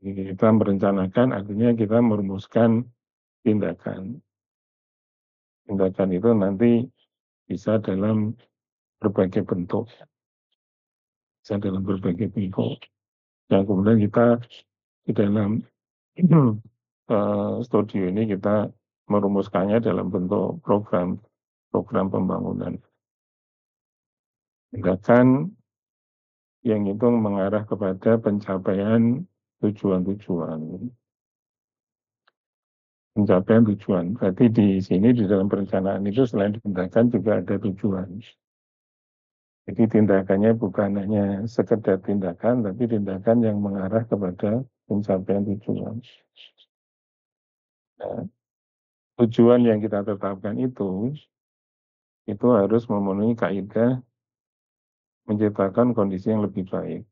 Kita merencanakan artinya kita merumuskan tindakan. Tindakan itu nanti bisa dalam berbagai bentuk. Bisa dalam berbagai bentuk. Yang kemudian kita di dalam studio ini kita merumuskannya dalam bentuk program pembangunan. Tindakan yang itu mengarah kepada pencapaian tujuan-tujuan. Pencapaian tujuan. Berarti di sini di dalam perencanaan itu selain tindakan juga ada tujuan. Jadi tindakannya bukan hanya sekedar tindakan, tapi tindakan yang mengarah kepada pencapaian tujuan. Nah, tujuan yang kita tetapkan itu harus memenuhi kaidah menciptakan kondisi yang lebih baik.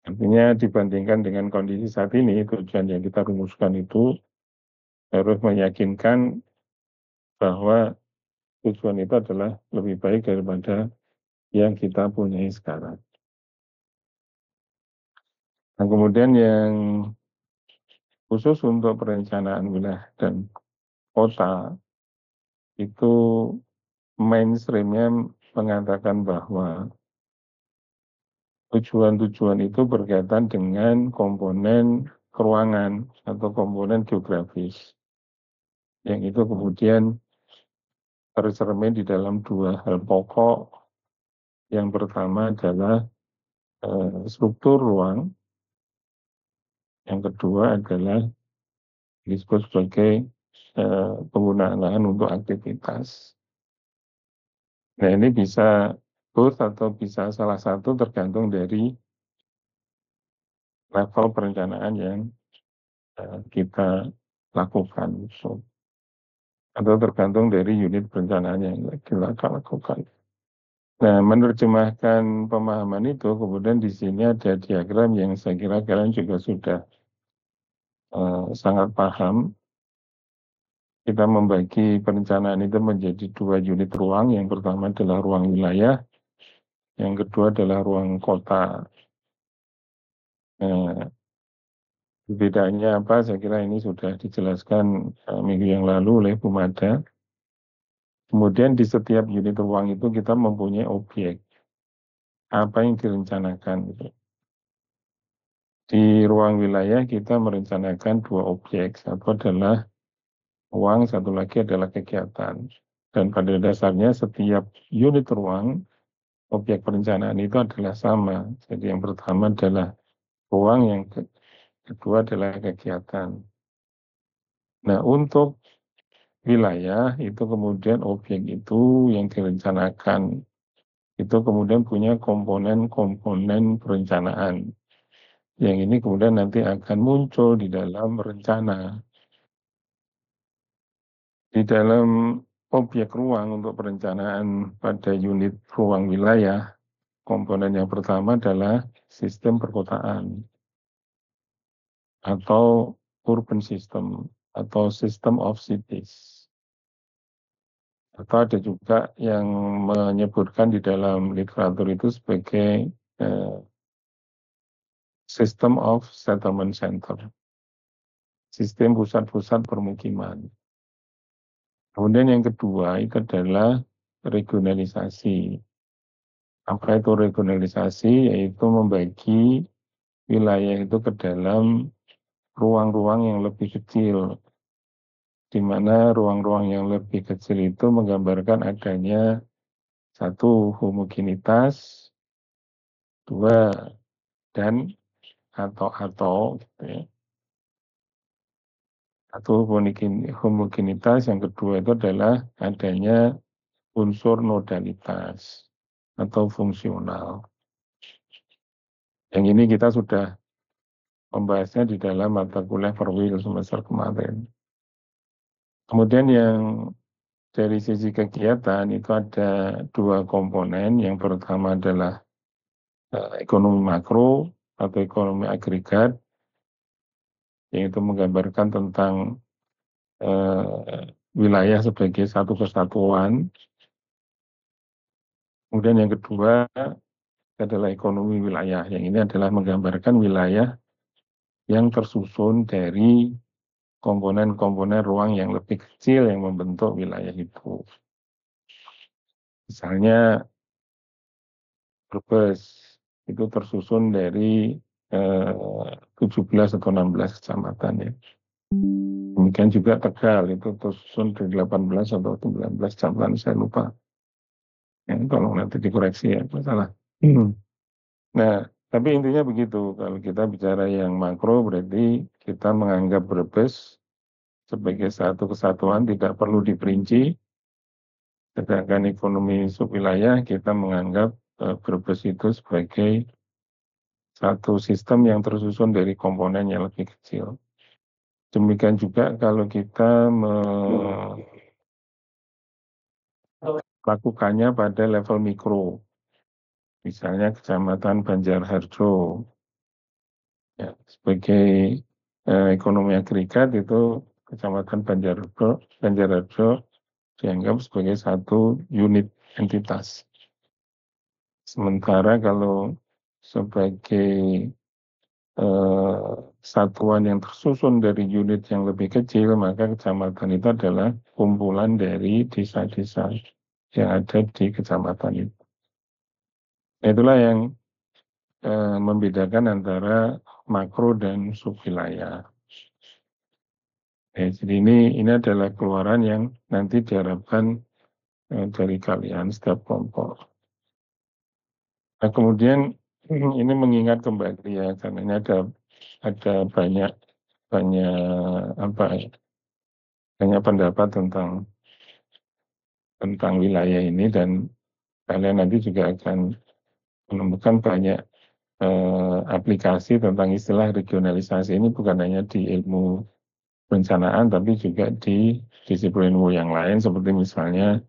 Artinya dibandingkan dengan kondisi saat ini, tujuan yang kita rumuskan itu harus meyakinkan bahwa tujuan itu adalah lebih baik daripada yang kita punyai sekarang. Nah, kemudian yang khusus untuk perencanaan wilayah dan kota, itu mainstream-nya mengatakan bahwa tujuan-tujuan itu berkaitan dengan komponen keruangan atau komponen geografis. Yang itu kemudian tercermin di dalam dua hal pokok. Yang pertama adalah struktur ruang. Yang kedua adalah disebut sebagai penggunaan lahan untuk aktivitas. Nah, ini bisa both atau bisa salah satu tergantung dari level perencanaan yang kita lakukan. Atau tergantung dari unit perencanaan yang kita lakukan. Nah, menerjemahkan pemahaman itu, kemudian di sini ada diagram yang saya kira kalian juga sudah sangat paham. Kita membagi perencanaan itu menjadi dua unit ruang. Yang pertama adalah ruang wilayah, yang kedua adalah ruang kota. Bedanya apa? Saya kira ini sudah dijelaskan minggu yang lalu oleh Bu Mada. Kemudian di setiap unit ruang itu kita mempunyai objek. Apa yang direncanakan? Di ruang wilayah kita merencanakan dua objek. Satu adalah uang, satu lagi adalah kegiatan. Dan pada dasarnya setiap unit ruang, objek perencanaan itu adalah sama. Jadi yang pertama adalah uang, yang kedua adalah kegiatan. Nah, untuk wilayah itu kemudian objek itu yang direncanakan itu kemudian punya komponen-komponen perencanaan. Yang ini kemudian nanti akan muncul di dalam rencana. Di dalam objek ruang untuk perencanaan pada unit ruang wilayah, komponen yang pertama adalah sistem perkotaan atau urban system atau system of cities. Atau ada juga yang menyebutkan di dalam literatur itu sebagai system of settlement center. Sistem pusat-pusat permukiman. Kemudian yang kedua itu adalah regionalisasi. Apa itu regionalisasi? Yaitu membagi wilayah itu ke dalam ruang-ruang yang lebih kecil, di mana ruang-ruang yang lebih kecil itu menggambarkan adanya satu, homogenitas, dua, dan atau gitu ya. Satu, homogenitas, yang kedua itu adalah adanya unsur nodalitas atau fungsional. Yang ini kita sudah membahasnya di dalam mata kuliah perwil semester kemarin. Kemudian yang dari sisi kegiatan itu ada dua komponen. Yang pertama adalah ekonomi makro atau ekonomi agregat, yang itu menggambarkan tentang wilayah sebagai satu kesatuan. Kemudian yang kedua adalah ekonomi wilayah. Yang ini adalah menggambarkan wilayah yang tersusun dari komponen-komponen ruang yang lebih kecil yang membentuk wilayah itu. Misalnya Brebes itu tersusun dari 17 atau 16 kecamatan ya. Demikian juga Tegal itu tersusun dari 18 atau 19 kecamatan, saya lupa. Ya, tolong nanti dikoreksi ya, masalah. Nah, tapi intinya begitu. Kalau kita bicara yang makro berarti kita menganggap Brebes sebagai satu kesatuan tidak perlu diperinci. Sedangkan ekonomi subwilayah kita menganggap Brebes itu sebagai satu sistem yang tersusun dari komponen yang lebih kecil. Demikian juga kalau kita melakukannya pada level mikro, misalnya Kecamatan Banjarharjo, ya, sebagai ekonomi agregat itu Kecamatan Banjarharjo dianggap sebagai satu unit entitas. Sementara kalau sebagai satuan yang tersusun dari unit yang lebih kecil, maka kecamatan itu adalah kumpulan dari desa-desa yang ada di kecamatan itu. Itulah yang membedakan antara makro dan subwilayah. Jadi ini adalah keluaran yang nanti diharapkan dari kalian setiap kelompok. Nah, kemudian ini mengingat kembali ya, karena ini ada banyak apa ya, banyak pendapat tentang wilayah ini, dan kalian nanti juga akan menemukan banyak aplikasi tentang istilah regionalisasi ini bukan hanya di ilmu perencanaan tapi juga di disiplin ilmu yang lain seperti misalnya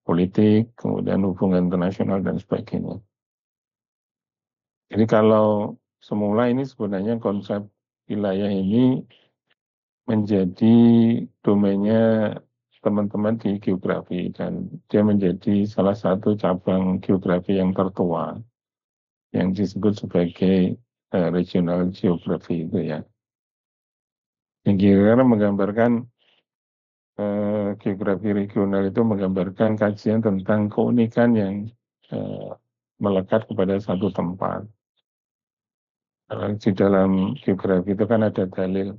politik, kemudian hubungan internasional dan sebagainya. Jadi kalau semula ini sebenarnya konsep wilayah ini menjadi domainnya teman-teman di geografi dan dia menjadi salah satu cabang geografi yang tertua yang disebut sebagai regional geography itu ya. Yang kira-kira menggambarkan geografi regional itu menggambarkan kajian tentang keunikan yang melekat kepada satu tempat. Di dalam geografi itu kan ada dalil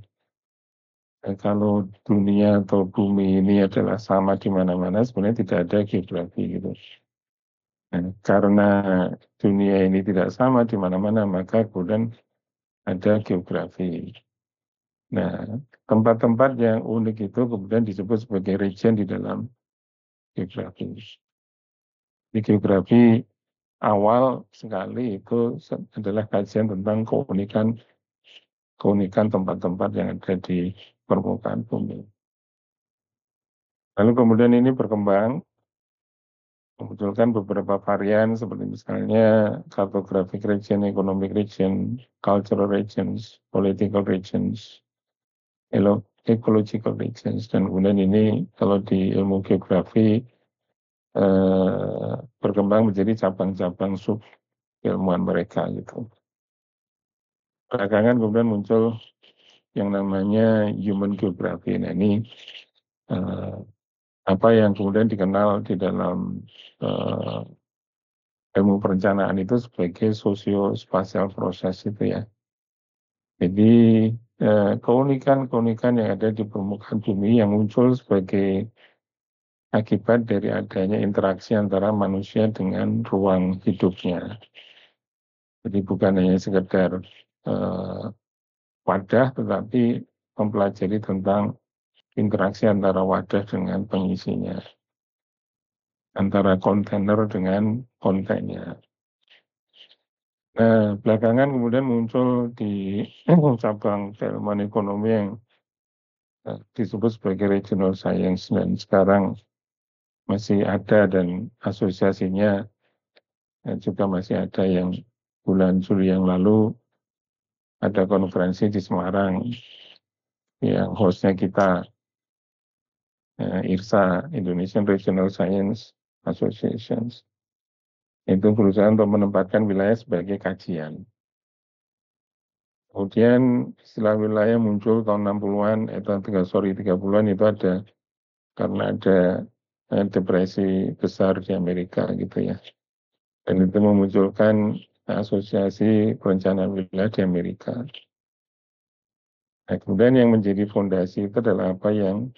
kalau dunia atau bumi ini adalah sama di mana-mana, sebenarnya tidak ada geografi gitu. Nah, karena dunia ini tidak sama di mana-mana, maka kemudian ada geografi. Nah, tempat-tempat yang unik itu kemudian disebut sebagai region di dalam geografi. Di geografi awal sekali itu adalah kajian tentang keunikan tempat-tempat yang ada di permukaan bumi. Lalu kemudian ini berkembang, memunculkan beberapa varian seperti misalnya cartographic region, economic region, cultural regions, political regions, ecological regions, dan kemudian ini kalau di ilmu geografi berkembang menjadi cabang-cabang sub ilmuwan mereka gitu. Belakangan kemudian muncul yang namanya human geography. Nah ini apa yang kemudian dikenal di dalam ilmu perencanaan itu sebagai socio-spatial proses itu ya. Jadi keunikan-keunikan yang ada di permukaan bumi yang muncul sebagai akibat dari adanya interaksi antara manusia dengan ruang hidupnya. Jadi bukan hanya sekedar wadah, tetapi mempelajari tentang interaksi antara wadah dengan pengisinya, antara kontainer dengan kontennya. Nah, belakangan kemudian muncul di cabang keilmuan ekonomi yang disebut sebagai regional science, dan sekarang masih ada dan asosiasinya juga masih ada yang bulan Juli yang lalu ada konferensi di Semarang yang hostnya kita IRSA, Indonesian Regional Science Associations. Itu berusaha untuk menempatkan wilayah sebagai kajian. Kemudian istilah wilayah muncul tahun 60-an, atau 30-an itu ada karena ada depresi besar di Amerika gitu ya. Dan itu memunculkan asosiasi perencanaan wilayah di Amerika. Nah, kemudian yang menjadi fondasi itu adalah apa yang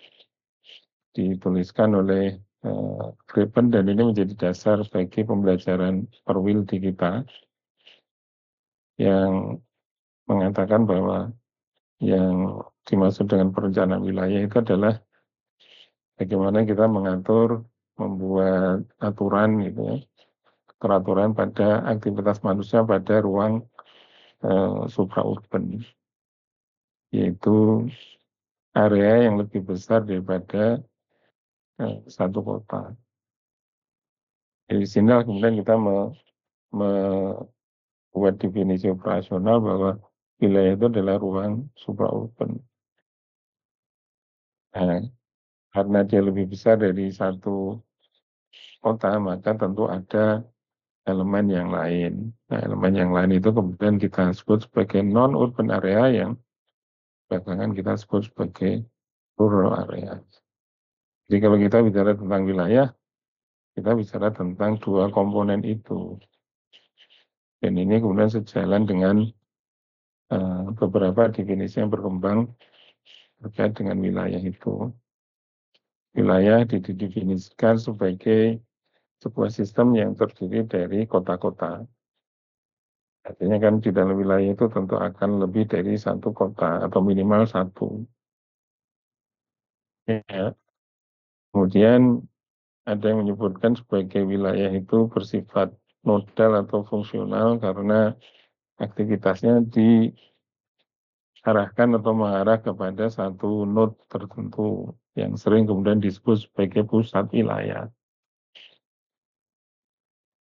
dituliskan oleh Gripen, dan ini menjadi dasar bagi pembelajaran perwil di kita yang mengatakan bahwa yang dimaksud dengan perencanaan wilayah itu adalah bagaimana kita mengatur, membuat aturan gitu ya, peraturan pada aktivitas manusia pada ruang supraurban, yaitu area yang lebih besar daripada satu kota. Dari sini kemudian kita membuat definisi operasional bahwa wilayah itu adalah ruang supraurban. Nah, karena dia lebih besar dari satu kota, maka tentu ada elemen yang lain. Nah, elemen yang lain itu kemudian kita sebut sebagai non-urban area, yang belakangan kita sebut sebagai rural area. Jadi kalau kita bicara tentang wilayah, kita bicara tentang dua komponen itu. Dan ini kemudian sejalan dengan beberapa definisi yang berkembang terkait dengan wilayah itu. Wilayah didefinisikan sebagai sebuah sistem yang terdiri dari kota-kota. Artinya kan di dalam wilayah itu tentu akan lebih dari satu kota atau minimal satu. Ya. Kemudian ada yang menyebutkan sebagai wilayah itu bersifat nodal atau fungsional karena aktivitasnya diarahkan atau mengarah kepada satu node tertentu yang sering kemudian disebut sebagai pusat wilayah.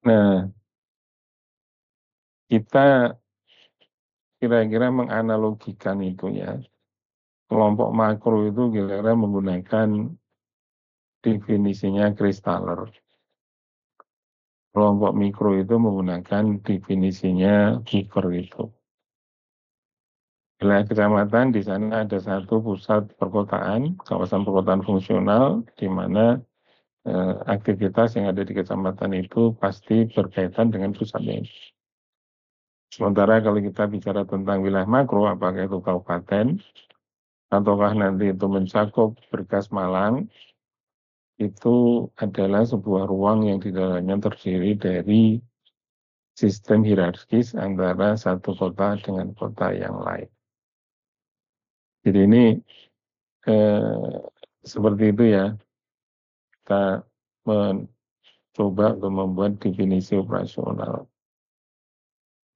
Nah, kita kira-kira menganalogikan itu ya. Kelompok makro itu kira-kira menggunakan definisinya Kristaller. Kelompok mikro itu menggunakan definisinya Beaver itu. Wilayah kecamatan di sana ada satu pusat perkotaan, kawasan perkotaan fungsional, di mana aktivitas yang ada di kecamatan itu pasti berkaitan dengan pusatnya. Sementara kalau kita bicara tentang wilayah makro, apakah itu kabupaten, ataukah nanti itu mencakup Berkas Malang, itu adalah sebuah ruang yang di dalamnya terdiri dari sistem hierarkis antara satu kota dengan kota yang lain. Jadi ini seperti itu ya, kita mencoba untuk membuat definisi operasional.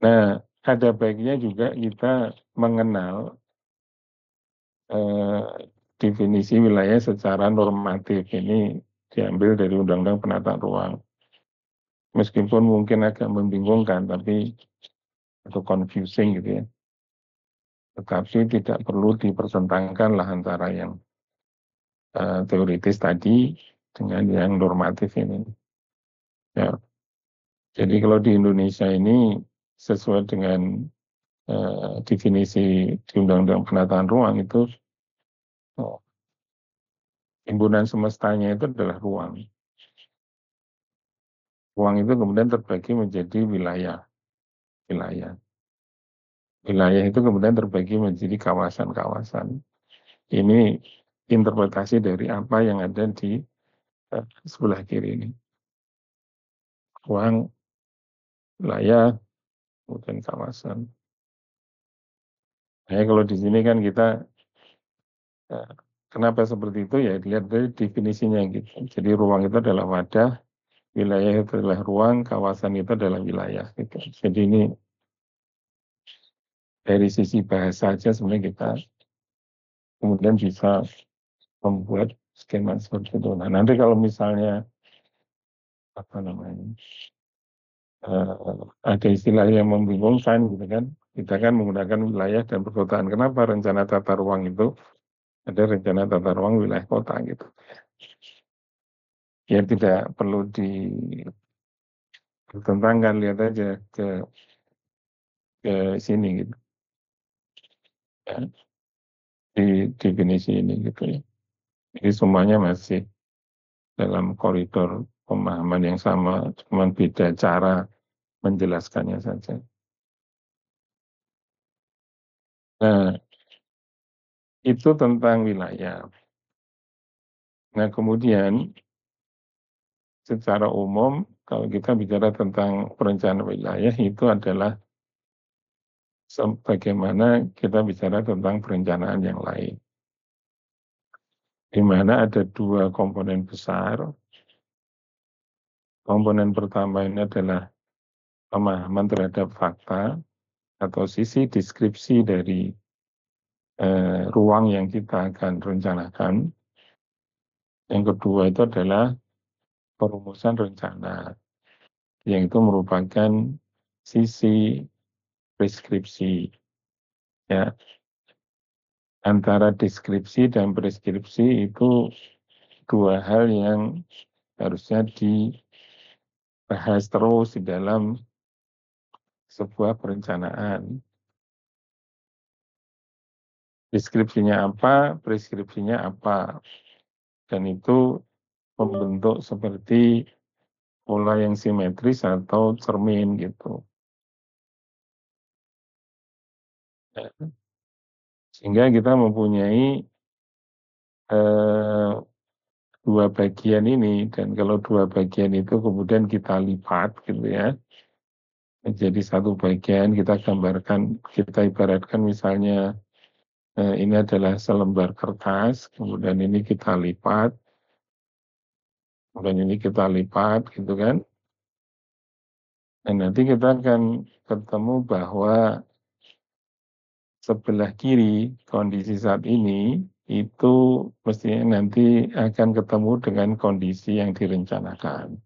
Nah, ada baiknya juga kita mengenal definisi wilayah secara normatif. Ini diambil dari Undang-Undang Penataan Ruang. Meskipun mungkin agak membingungkan, tapi atau confusing gitu ya. Tetapi tidak perlu dipertentangkan lah antara yang teoritis tadi dengan yang normatif ini. Ya. Jadi kalau di Indonesia ini sesuai dengan definisi di Undang-Undang Penataan Ruang itu, timbunan semestanya itu adalah ruang. Ruang itu kemudian terbagi menjadi wilayah. Wilayah itu kemudian terbagi menjadi kawasan-kawasan. Ini interpretasi dari apa yang ada di sebelah kiri ini. Ruang, wilayah, kemudian kawasan. Nah, kalau di sini kan kita kenapa seperti itu ya, dilihat dari definisinya gitu. Jadi ruang itu adalah wadah, wilayah itu adalah ruang, kawasan itu adalah wilayah gitu. Jadi ini dari sisi bahasa saja sebenarnya kita kemudian bisa membuat skema seperti itu. Nah, nanti kalau misalnya apa namanya ada istilah yang membingungkan gitu kan, kita kan menggunakan wilayah dan perkotaan. Kenapa rencana tata ruang itu ada rencana tata ruang wilayah kota gitu? Ya tidak perlu Bertentangan, lihat aja ke sini gitu ya, di definisi ini gitu ya. Jadi semuanya masih dalam koridor pemahaman yang sama, cuma beda cara menjelaskannya saja. Nah, itu tentang wilayah. Nah, kemudian secara umum kalau kita bicara tentang perencanaan wilayah itu adalah sebagaimana kita bicara tentang perencanaan yang lain, di mana ada dua komponen besar. Komponen pertama ini adalah pemahaman terhadap fakta atau sisi deskripsi dari ruang yang kita akan rencanakan. Yang kedua itu adalah perumusan rencana, yang itu merupakan sisi preskripsi. Ya, antara deskripsi dan preskripsi itu dua hal yang harusnya dibahas terus di dalam sebuah perencanaan. Deskripsinya apa, preskripsinya apa, dan itu membentuk seperti pola yang simetris atau cermin gitu. Ya, sehingga kita mempunyai eh, dua bagian ini, dan kalau dua bagian itu kemudian kita lipat gitu ya, menjadi satu bagian, kita gambarkan, kita ibaratkan misalnya ini adalah selembar kertas, kemudian ini kita lipat, kemudian ini kita lipat gitu kan. Dan nanti kita akan ketemu bahwa sebelah kiri kondisi saat ini itu mestinya nanti akan ketemu dengan kondisi yang direncanakan.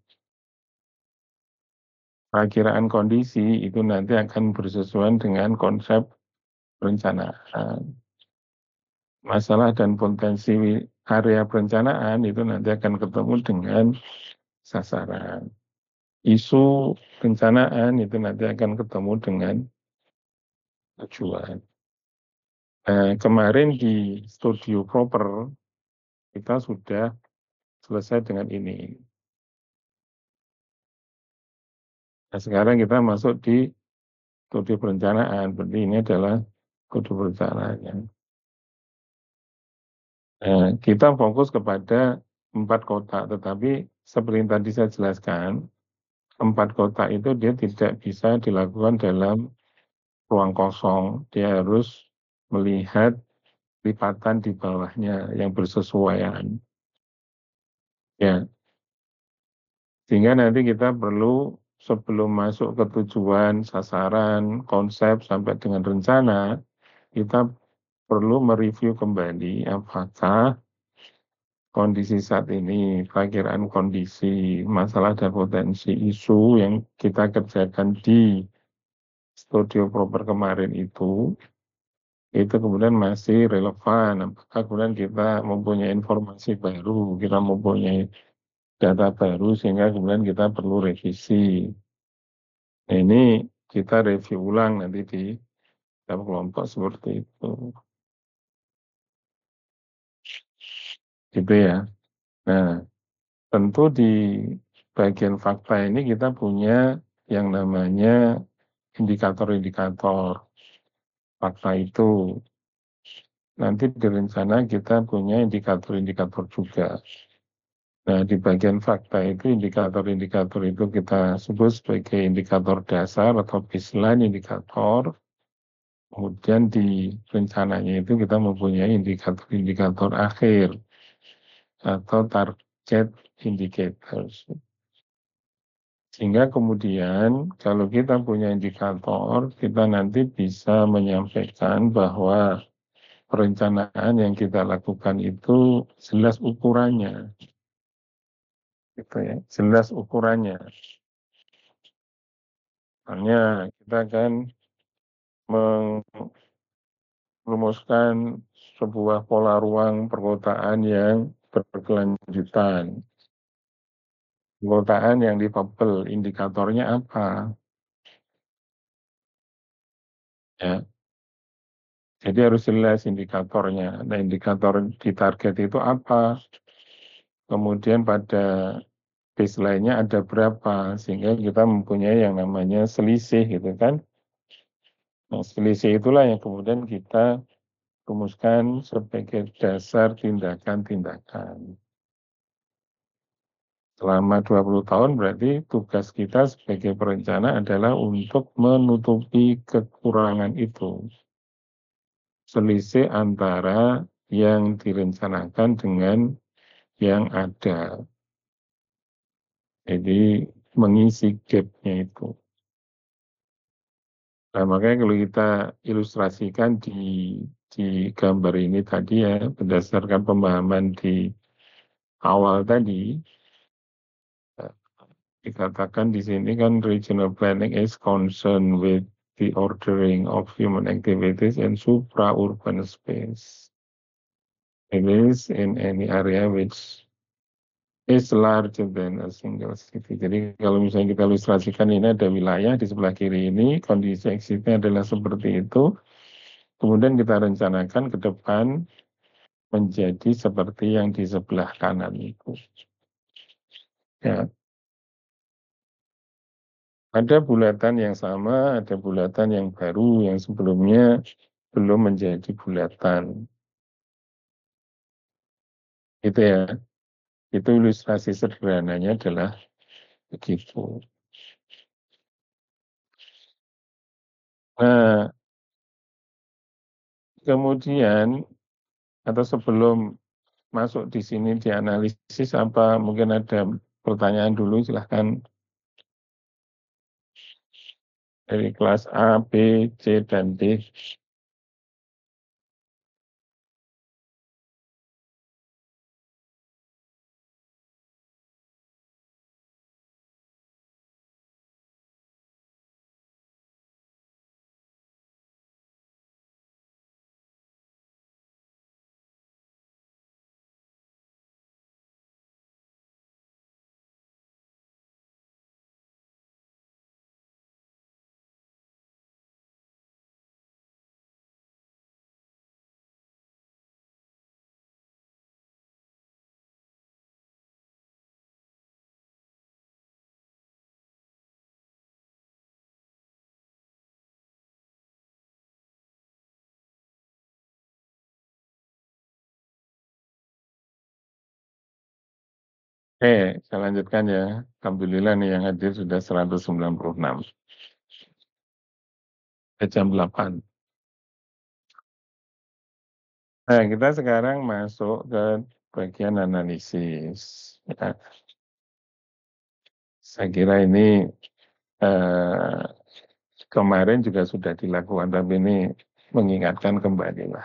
Perakiraan kondisi itu nanti akan bersesuaian dengan konsep perencanaan. Masalah dan potensi area perencanaan itu nanti akan ketemu dengan sasaran. Isu perencanaan itu nanti akan ketemu dengan tujuan. Kemarin di studio proper kita sudah selesai dengan ini. Nah, sekarang kita masuk di studi perencanaan, berarti ini adalah studi perencanaan. Kita fokus kepada 4 kota, tetapi seperti yang tadi saya jelaskan, 4 kota itu dia tidak bisa dilakukan dalam ruang kosong, dia harus melihat lipatan di bawahnya yang bersesuaian. Ya, sehingga nanti kita perlu sebelum masuk ke tujuan, sasaran, konsep sampai dengan rencana, kita perlu mereview kembali apakah kondisi saat ini, perakiraan kondisi, masalah dan potensi isu yang kita kerjakan di studio proper kemarin itu kemudian masih relevan. Apakah kemudian kita mempunyai informasi baru, kita mempunyai data baru sehingga kemudian kita perlu revisi. Nah, ini kita review ulang nanti di dalam kelompok seperti itu. Gitu ya. Nah, tentu di bagian fakta ini kita punya yang namanya indikator-indikator fakta itu. Nanti di rencana kita punya indikator-indikator juga. Nah, di bagian fakta itu indikator-indikator itu kita sebut sebagai indikator dasar atau baseline indikator. Kemudian di rencananya itu kita mempunyai indikator-indikator akhir atau target indicators. Sehingga kemudian kalau kita punya indikator, kita nanti bisa menyampaikan bahwa perencanaan yang kita lakukan itu jelas ukurannya. Gitu ya, jelas ukurannya. Misalnya kita akan merumuskan sebuah pola ruang perkotaan yang berkelanjutan. Perkotaan yang difabel, indikatornya apa? Ya, jadi harus jelas indikatornya. Nah, indikator di target itu apa? Kemudian pada baseline-nya ada berapa? Sehingga kita mempunyai yang namanya selisih gitu kan. Nah, selisih itulah yang kemudian kita rumuskan sebagai dasar tindakan-tindakan. Selama 20 tahun berarti tugas kita sebagai perencana adalah untuk menutupi kekurangan itu. Selisih antara yang direncanakan dengan yang ada. Jadi mengisi gap-nya itu. Nah, makanya kalau kita ilustrasikan di gambar ini tadi ya, berdasarkan pemahaman di awal tadi, eh, dikatakan di sini kan regional planning is concerned with the ordering of human activities in supra-urban space. It is in any area which is larger than a single city. Jadi kalau misalnya kita ilustrasikan ini ada wilayah di sebelah kiri ini, kondisi exitnya adalah seperti itu. Kemudian kita rencanakan ke depan menjadi seperti yang di sebelah kanan itu. Ya, ada bulatan yang sama, ada bulatan yang baru yang sebelumnya belum menjadi bulatan. Itu ya, itu ilustrasi sederhananya adalah begitu. Nah, kemudian atau sebelum masuk di sini dianalisis apa mungkin ada pertanyaan dulu silahkan dari kelas A, B, C, dan D. Oke, saya lanjutkan ya. Alhamdulillah nih yang hadir sudah 196. Jam 8. Nah, kita sekarang masuk ke bagian analisis. Ya, saya kira ini eh, kemarin juga sudah dilakukan, tapi ini mengingatkan kembali lah.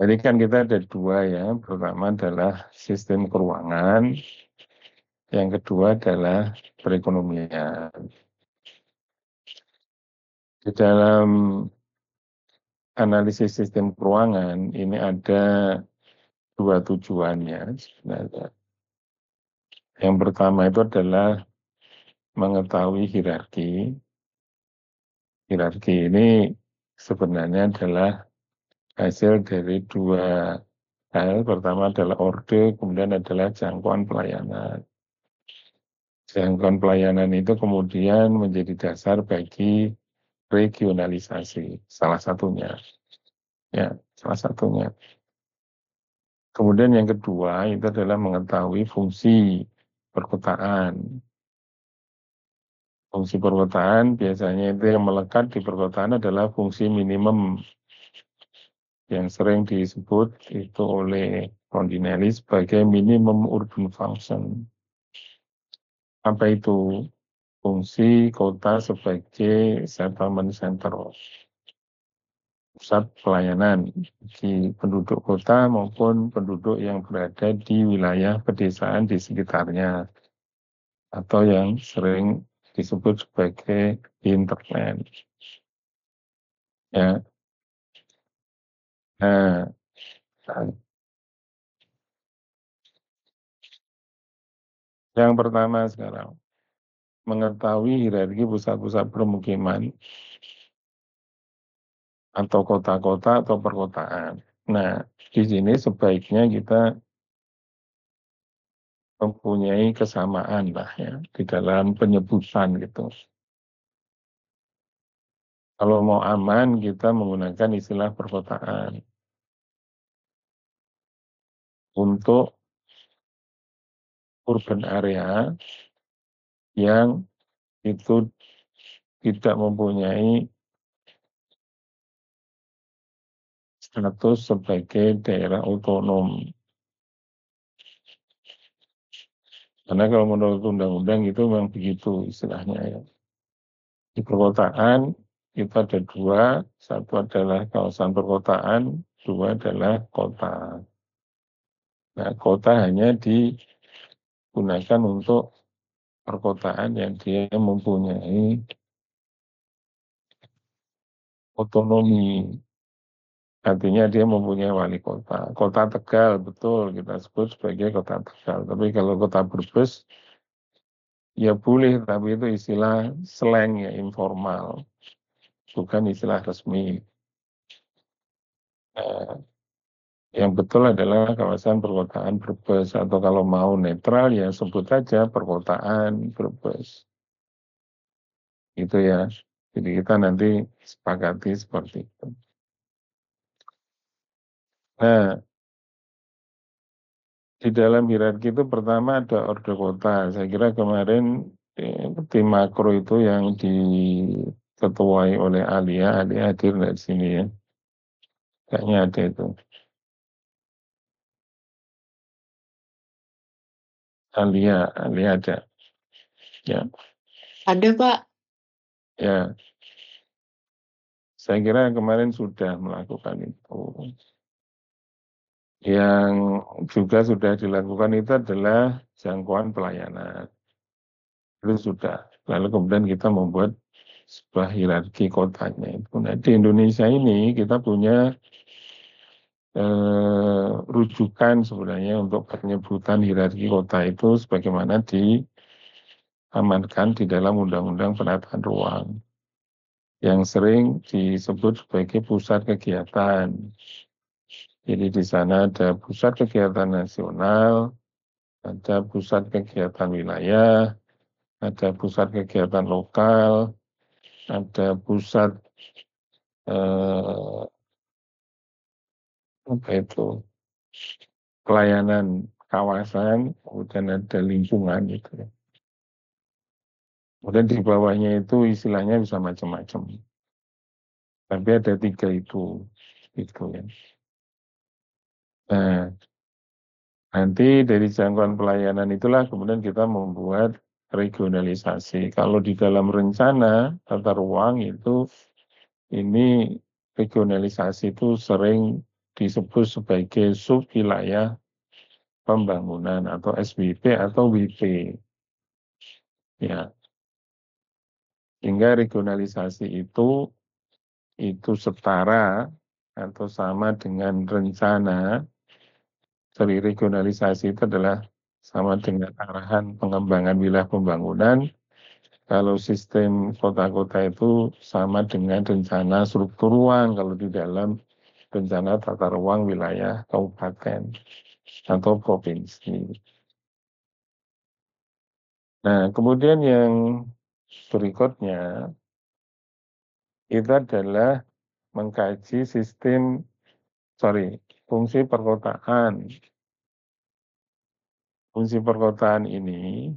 Jadi kan kita ada dua ya, pertama adalah sistem keuangan, yang kedua adalah perekonomian. Di dalam analisis sistem keuangan ini ada dua tujuannya sebenarnya. Yang pertama itu adalah mengetahui hierarki. Hierarki ini sebenarnya adalah hasil dari dua hal. Pertama adalah orde, kemudian adalah jangkauan pelayanan. Jangkauan pelayanan itu kemudian menjadi dasar bagi regionalisasi, salah satunya. Ya, salah satunya. Kemudian yang kedua itu adalah mengetahui fungsi perkotaan. Fungsi perkotaan biasanya itu yang melekat di perkotaan adalah fungsi minimum yang sering disebut itu oleh Rondinelli sebagai minimum urban function. Apa itu? Fungsi kota sebagai settlement center, pusat pelayanan bagi penduduk kota maupun penduduk yang berada di wilayah pedesaan di sekitarnya atau yang sering disebut sebagai hinterland. Ya, nah, Yang pertama sekarang, mengetahui hierarki pusat-pusat permukiman atau kota-kota atau perkotaan. Nah, di sini sebaiknya kita mempunyai kesamaan lah ya di dalam penyebutan gitu. Kalau mau aman, kita menggunakan istilah perkotaan. Untuk urban area yang itu tidak mempunyai status sebagai daerah otonom. Karena kalau menurut undang-undang itu memang begitu istilahnya ya. Di perkotaan itu ada dua, satu adalah kawasan perkotaan, dua adalah kota. Nah, kota hanya digunakan untuk perkotaan yang dia mempunyai otonomi. Artinya dia mempunyai wali kota. Kota Tegal, betul kita sebut sebagai kota Tegal. Tapi kalau kota Brebes, ya boleh, tapi itu istilah slang ya, informal. Bukan istilah resmi. Yang betul adalah kawasan perkotaan Brebes. Atau kalau mau netral ya sebut saja perkotaan Brebes. Itu ya. Jadi kita nanti sepakati seperti itu. Nah, di dalam hierarki itu pertama ada orde kota. Saya kira kemarin tim makro itu yang diketuai oleh Alia hadir dari sini ya. Kayaknya ada itu. Alia ada. Ya, Ada, Pak. ya. Saya kira kemarin sudah melakukan itu. Yang juga sudah dilakukan itu adalah jangkauan pelayanan. Itu sudah. Lalu kemudian kita membuat sebuah hierarki kotanya itu. Nah, di Indonesia ini kita punya rujukan sebenarnya untuk penyebutan hierarki kota itu sebagaimana diamankan di dalam Undang-Undang Penataan Ruang yang sering disebut sebagai pusat kegiatan. Jadi di sana ada pusat kegiatan nasional, ada pusat kegiatan wilayah, ada pusat kegiatan lokal, ada pusat eh, apa itu pelayanan kawasan, kemudian ada lingkungan gitu ya. Kemudian di bawahnya itu istilahnya bisa macam-macam. Tapi ada tiga itu ya. Nah, nanti dari jangkauan pelayanan itulah kemudian kita membuat regionalisasi. Kalau di dalam rencana tata ruang itu ini regionalisasi itu sering disebut sebagai sub wilayah pembangunan atau SWP atau WP. Ya, sehingga regionalisasi itu setara atau sama dengan rencana. Dari regionalisasi itu adalah sama dengan arahan pengembangan wilayah pembangunan. Kalau sistem kota-kota itu sama dengan rencana struktur ruang kalau di dalam rencana tata ruang wilayah kabupaten atau provinsi. Nah, kemudian yang berikutnya itu adalah mengkaji fungsi perkotaan. Fungsi perkotaan ini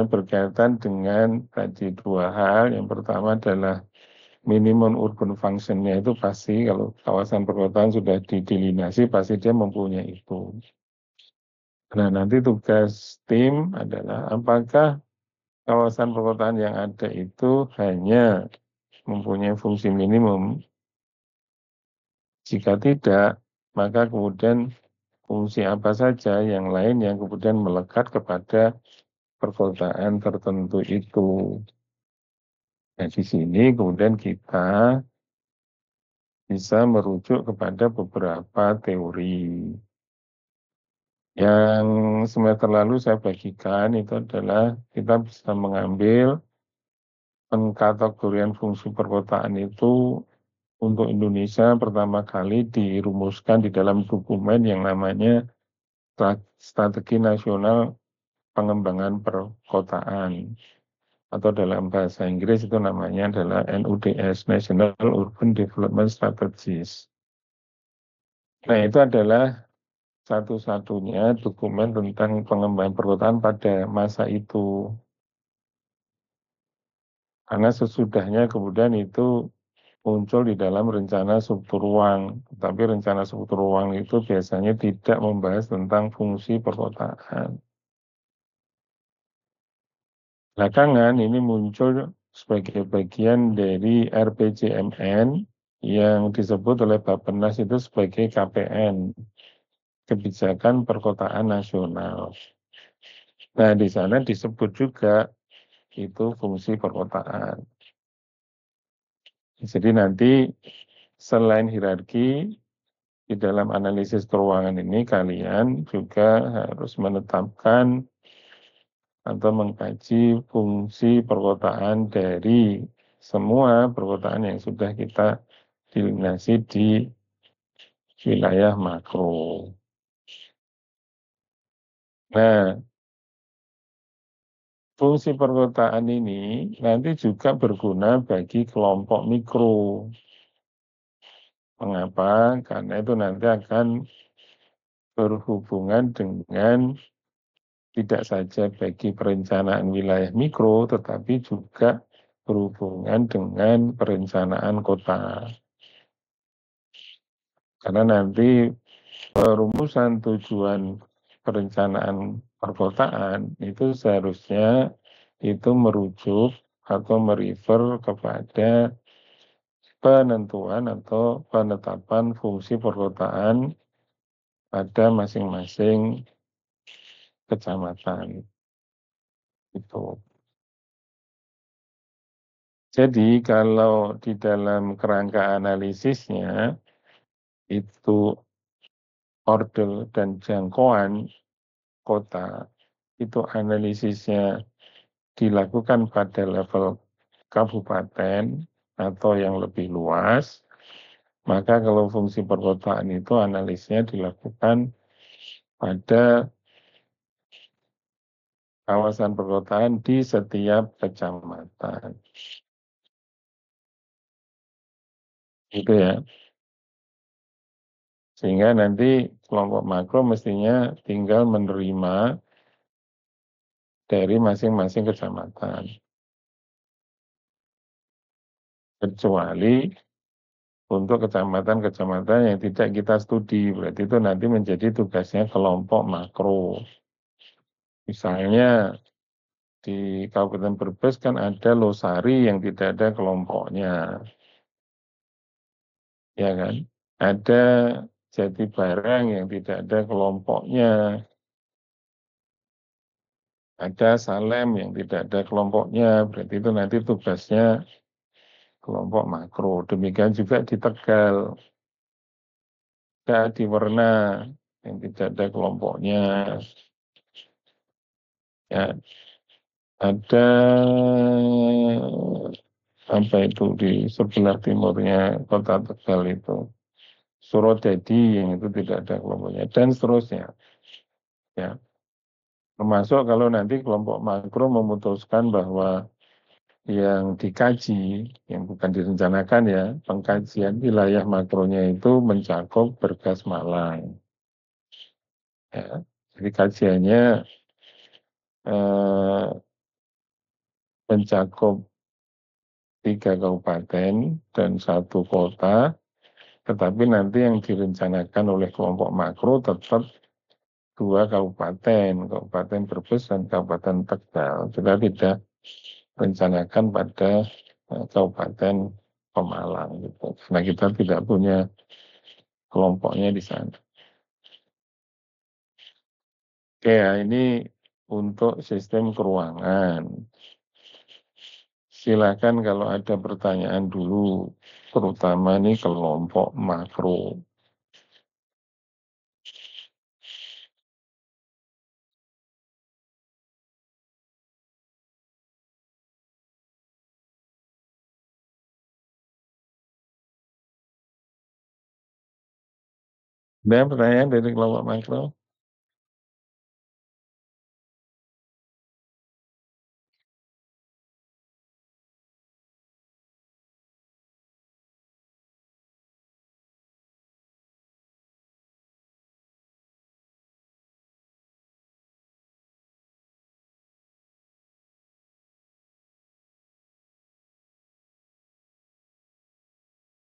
berkaitan dengan tadi dua hal. Yang pertama adalah minimum urban function-nya itu pasti kalau kawasan perkotaan sudah didelinasi pasti dia mempunyai itu. Nah, nanti tugas tim adalah apakah kawasan perkotaan yang ada itu hanya mempunyai fungsi minimum. Jika tidak, maka kemudian fungsi apa saja yang lain yang kemudian melekat kepada perkotaan tertentu itu. Nah, di sini kemudian kita bisa merujuk kepada beberapa teori. Yang semester lalu saya bagikan itu adalah kita bisa mengambil pengkategorian fungsi perkotaan itu untuk Indonesia pertama kali dirumuskan di dalam dokumen yang namanya Strategi Nasional Pengembangan Perkotaan, atau dalam bahasa Inggris itu namanya adalah NUDS, National Urban Development Strategies. Nah, itu adalah satu-satunya dokumen tentang pengembangan perkotaan pada masa itu. Karena sesudahnya kemudian itu muncul di dalam rencana struktur ruang. Tapi rencana struktur ruang itu biasanya tidak membahas tentang fungsi perkotaan. Belakangan ini muncul sebagai bagian dari RPJMN yang disebut oleh Bappenas itu sebagai KPN, Kebijakan Perkotaan Nasional. Nah, di sana disebut juga itu fungsi perkotaan. Jadi nanti selain hierarki, di dalam analisis keuangan ini kalian juga harus menetapkan atau mengkaji fungsi perkotaan dari semua perkotaan yang sudah kita delineasi di wilayah makro. Nah, fungsi perkotaan ini nanti juga berguna bagi kelompok mikro. Mengapa? Karena itu nanti akan berhubungan dengan tidak saja bagi perencanaan wilayah mikro, tetapi juga berhubungan dengan perencanaan kota. Karena nanti perumusan tujuan perencanaan perkotaan itu seharusnya itu merujuk atau merefer kepada penentuan atau penetapan fungsi perkotaan pada masing-masing kecamatan. Itu. Jadi kalau di dalam kerangka analisisnya itu ordel dan jangkauan kota itu analisisnya dilakukan pada level kabupaten atau yang lebih luas, maka kalau fungsi perkotaan itu analisnya dilakukan pada kawasan perkotaan di setiap kecamatan. Gitu ya. Sehingga nanti kelompok makro mestinya tinggal menerima dari masing-masing kecamatan. Kecuali untuk kecamatan-kecamatan yang tidak kita studi, berarti itu nanti menjadi tugasnya kelompok makro. Misalnya di Kabupaten Brebes kan ada Losari yang tidak ada kelompoknya, ya kan? Ada Jatibarang yang tidak ada kelompoknya, ada Salem yang tidak ada kelompoknya, berarti itu nanti tugasnya kelompok makro. Demikian juga di Tegal, ada di Werna yang tidak ada kelompoknya, ya ada apa itu di sebelah timurnya kota Tegal itu, Surodadi yang itu tidak ada kelompoknya, dan seterusnya. Ya, termasuk kalau nanti kelompok makro memutuskan bahwa yang dikaji, yang bukan direncanakan ya, pengkajian wilayah makronya itu mencakup Bergas Malang. Ya, jadi kajiannya mencakup 3 kabupaten dan 1 kota, tetapi nanti yang direncanakan oleh kelompok makro tetap 2 kabupaten, Kabupaten Brebes dan Kabupaten Tegal. Kita tidak rencanakan pada Kabupaten Pemalang gitu. Karena kita tidak punya kelompoknya di sana. Oke ya, ini untuk sistem keuangan. Silakan kalau ada pertanyaan dulu, terutama nih kelompok makro. Ada pertanyaan dari kelompok makro?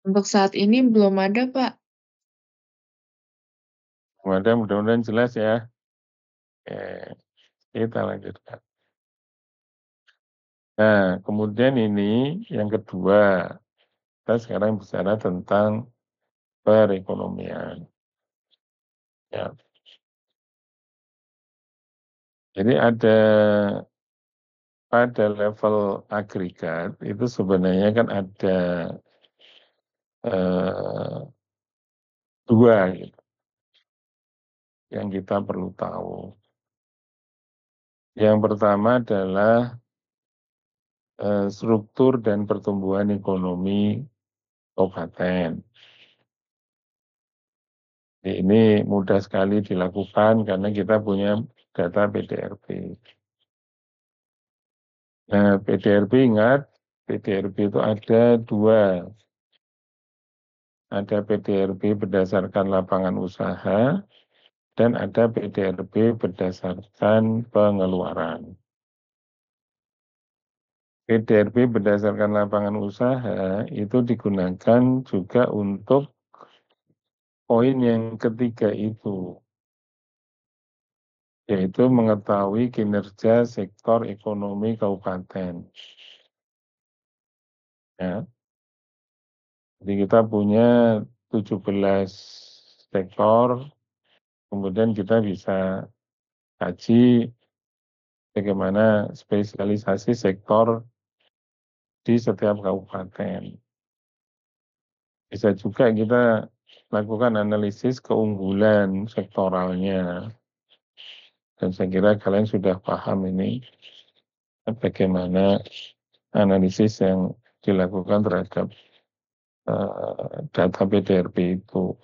Untuk saat ini belum ada, Pak. Mudah-mudahan jelas ya. Oke, kita lanjutkan. Nah, kemudian ini yang kedua, kita sekarang bicara tentang perekonomian. Ya, jadi pada level agregat itu sebenarnya kan ada eh, dua gitu, yang kita perlu tahu. Yang pertama adalah struktur dan pertumbuhan ekonomi kabupaten. Ini mudah sekali dilakukan karena kita punya data PDRB. Nah, PDRB ingat, PDRB itu ada dua. Ada PDRB berdasarkan lapangan usaha, dan ada PDRB berdasarkan pengeluaran. PDRB berdasarkan lapangan usaha itu digunakan juga untuk poin yang ketiga itu, yaitu mengetahui kinerja sektor ekonomi kabupaten. Ya, jadi kita punya 17 sektor, kemudian kita bisa kaji bagaimana spesialisasi sektor di setiap kabupaten. Bisa juga kita lakukan analisis keunggulan sektoralnya. Dan saya kira kalian sudah paham ini bagaimana analisis yang dilakukan terhadap data PDRB itu.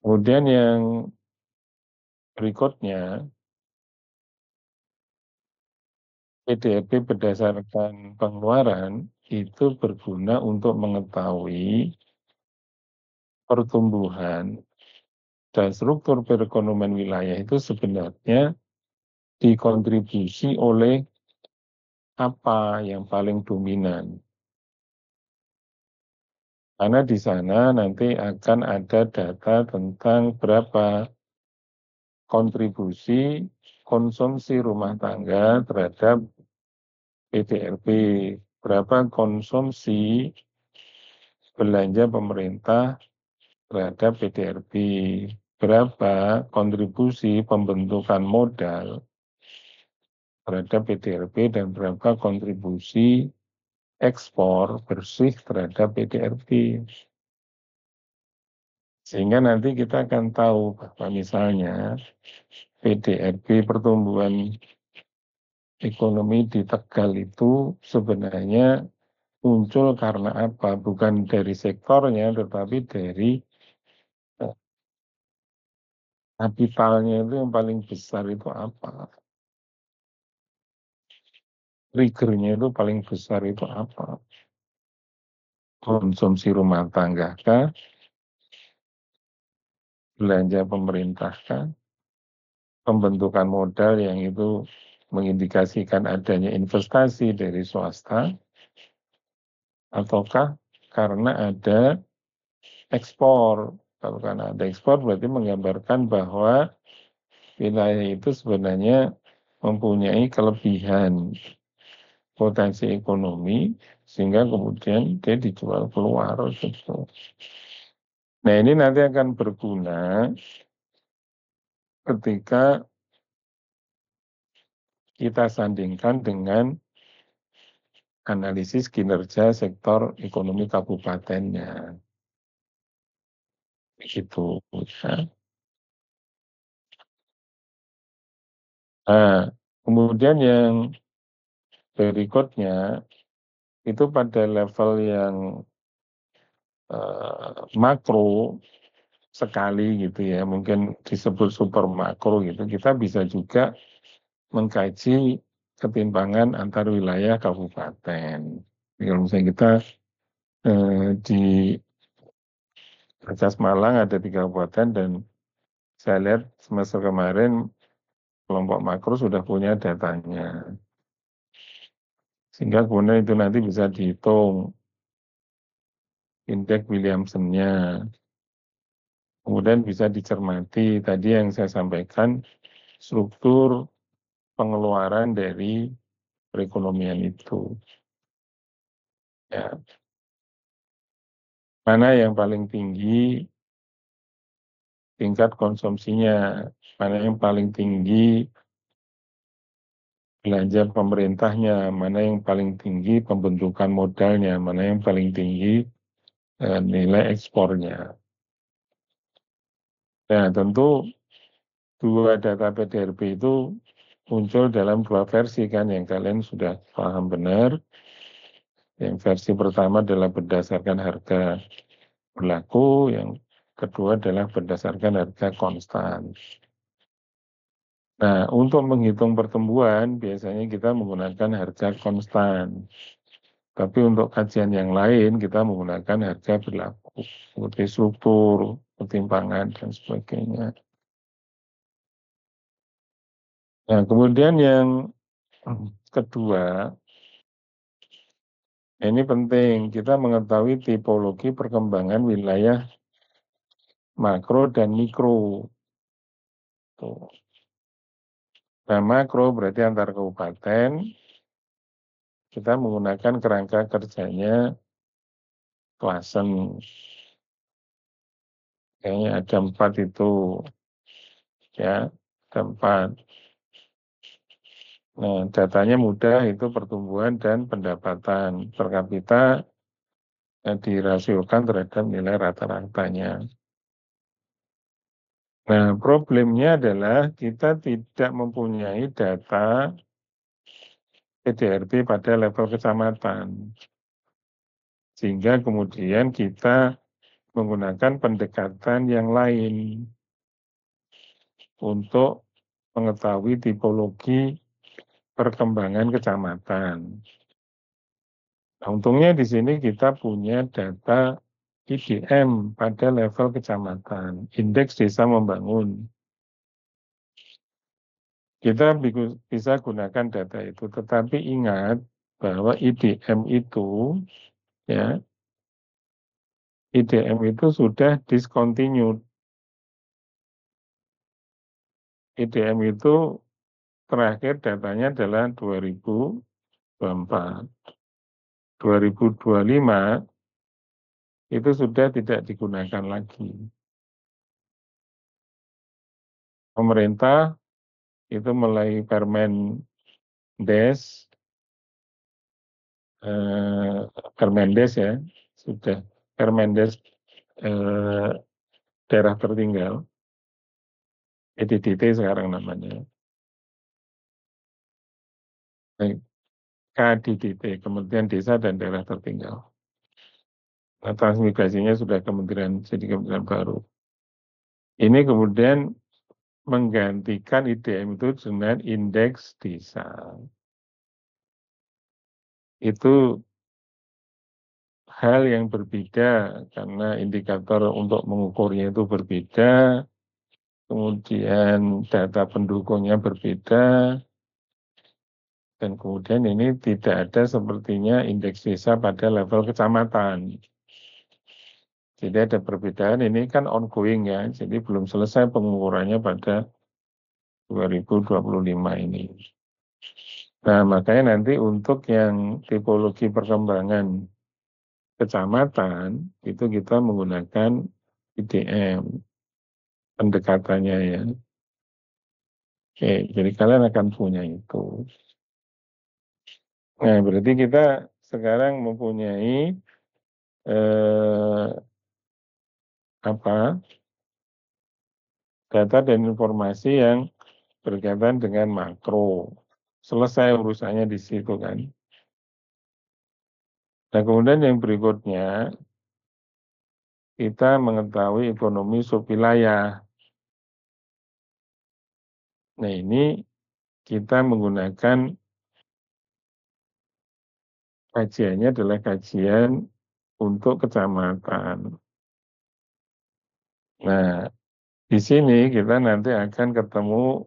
Kemudian yang berikutnya, PDRB berdasarkan pengeluaran itu berguna untuk mengetahui pertumbuhan dan struktur perekonomian wilayah itu sebenarnya dikontribusi oleh apa yang paling dominan. Karena di sana nanti akan ada data tentang berapa kontribusi konsumsi rumah tangga terhadap PDRB, berapa konsumsi belanja pemerintah terhadap PDRB, berapa kontribusi pembentukan modal terhadap PDRB, dan berapa kontribusi ekspor bersih terhadap PDRB. Sehingga nanti kita akan tahu bahwa misalnya PDRB pertumbuhan ekonomi di Tegal itu sebenarnya muncul karena apa? Bukan dari sektornya, tetapi dari kapitalnya itu yang paling besar itu apa? Triggernya itu paling besar itu apa? Konsumsi rumah tangga kah? Belanja pemerintah kah? Pembentukan modal yang itu mengindikasikan adanya investasi dari swasta, ataukah karena ada ekspor? Kalau karena ada ekspor berarti menggambarkan bahwa wilayah itu sebenarnya mempunyai kelebihan potensi ekonomi sehingga kemudian dia dijual keluar gitu. Nah, ini nanti akan berguna ketika kita sandingkan dengan analisis kinerja sektor ekonomi kabupatennya. Begitu. Ya. Nah, kemudian yang berikutnya itu pada level yang makro, sekali gitu ya, mungkin disebut super makro gitu, kita bisa juga mengkaji ketimpangan antar wilayah kabupaten. Jadi kalau misalnya kita di Berkas Malang ada 3 kabupaten dan saya lihat semester kemarin kelompok makro sudah punya datanya. Sehingga kemudian itu nanti bisa dihitung indeks Williamson-nya. Kemudian bisa dicermati tadi yang saya sampaikan struktur pengeluaran dari perekonomian itu. Ya. Mana yang paling tinggi tingkat konsumsinya, mana yang paling tinggi belanja pemerintahnya, mana yang paling tinggi pembentukan modalnya, mana yang paling tinggi nilai ekspornya. Nah, tentu 2 data PDRB itu muncul dalam 2 versi kan, yang kalian sudah paham benar. Yang versi pertama adalah berdasarkan harga berlaku, yang kedua adalah berdasarkan harga konstan. Nah, untuk menghitung pertumbuhan, biasanya kita menggunakan harga konstan. Tapi untuk kajian yang lain, kita menggunakan harga berlaku, seperti struktur, ketimpangan, dan sebagainya. Nah, kemudian yang kedua, ini penting, kita mengetahui tipologi perkembangan wilayah makro dan mikro. Tuh. Nah, makro berarti antar kabupaten, kita menggunakan kerangka kerjanya klasen. Kayaknya ada 4 itu, ya, ada 4. Nah, datanya mudah, itu pertumbuhan dan pendapatan per kapita dirasiokan terhadap nilai rata-ratanya. Nah, problemnya adalah kita tidak mempunyai data PDRB pada level kecamatan. Sehingga kemudian kita menggunakan pendekatan yang lain untuk mengetahui tipologi perkembangan kecamatan. Nah, untungnya di sini kita punya data IDM pada level kecamatan, Indeks Desa Membangun. Kita bisa gunakan data itu, tetapi ingat bahwa IDM itu, ya, IDM itu sudah discontinued. IDM itu terakhir datanya adalah 2024. 2025 itu sudah tidak digunakan lagi. Pemerintah itu mulai Permendes ya, sudah Permendes daerah tertinggal, EDDT sekarang namanya, KDDT, Kementerian Desa dan Daerah Tertinggal. Nah, transmigrasinya sudah kementerian, jadi kementerian baru. Ini kemudian menggantikan IDM itu dengan indeks desa. Itu hal yang berbeda karena indikator untuk mengukurnya itu berbeda, kemudian data pendukungnya berbeda, dan kemudian ini tidak ada sepertinya indeks desa pada level kecamatan. Jadi ada perbedaan, ini kan ongoing ya, jadi belum selesai pengukurannya pada 2025 ini. Nah, makanya nanti untuk yang tipologi perkembangan kecamatan, itu kita menggunakan IDM, pendekatannya ya. Oke, jadi kalian akan punya itu. Nah, berarti kita sekarang mempunyai data dan informasi yang berkaitan dengan makro. Selesai urusannya di situ kan. Nah, kemudian yang berikutnya, kita mengetahui ekonomi subwilayah. Nah, ini kita menggunakan kajiannya adalah kajian untuk kecamatan. Nah, di sini kita nanti akan ketemu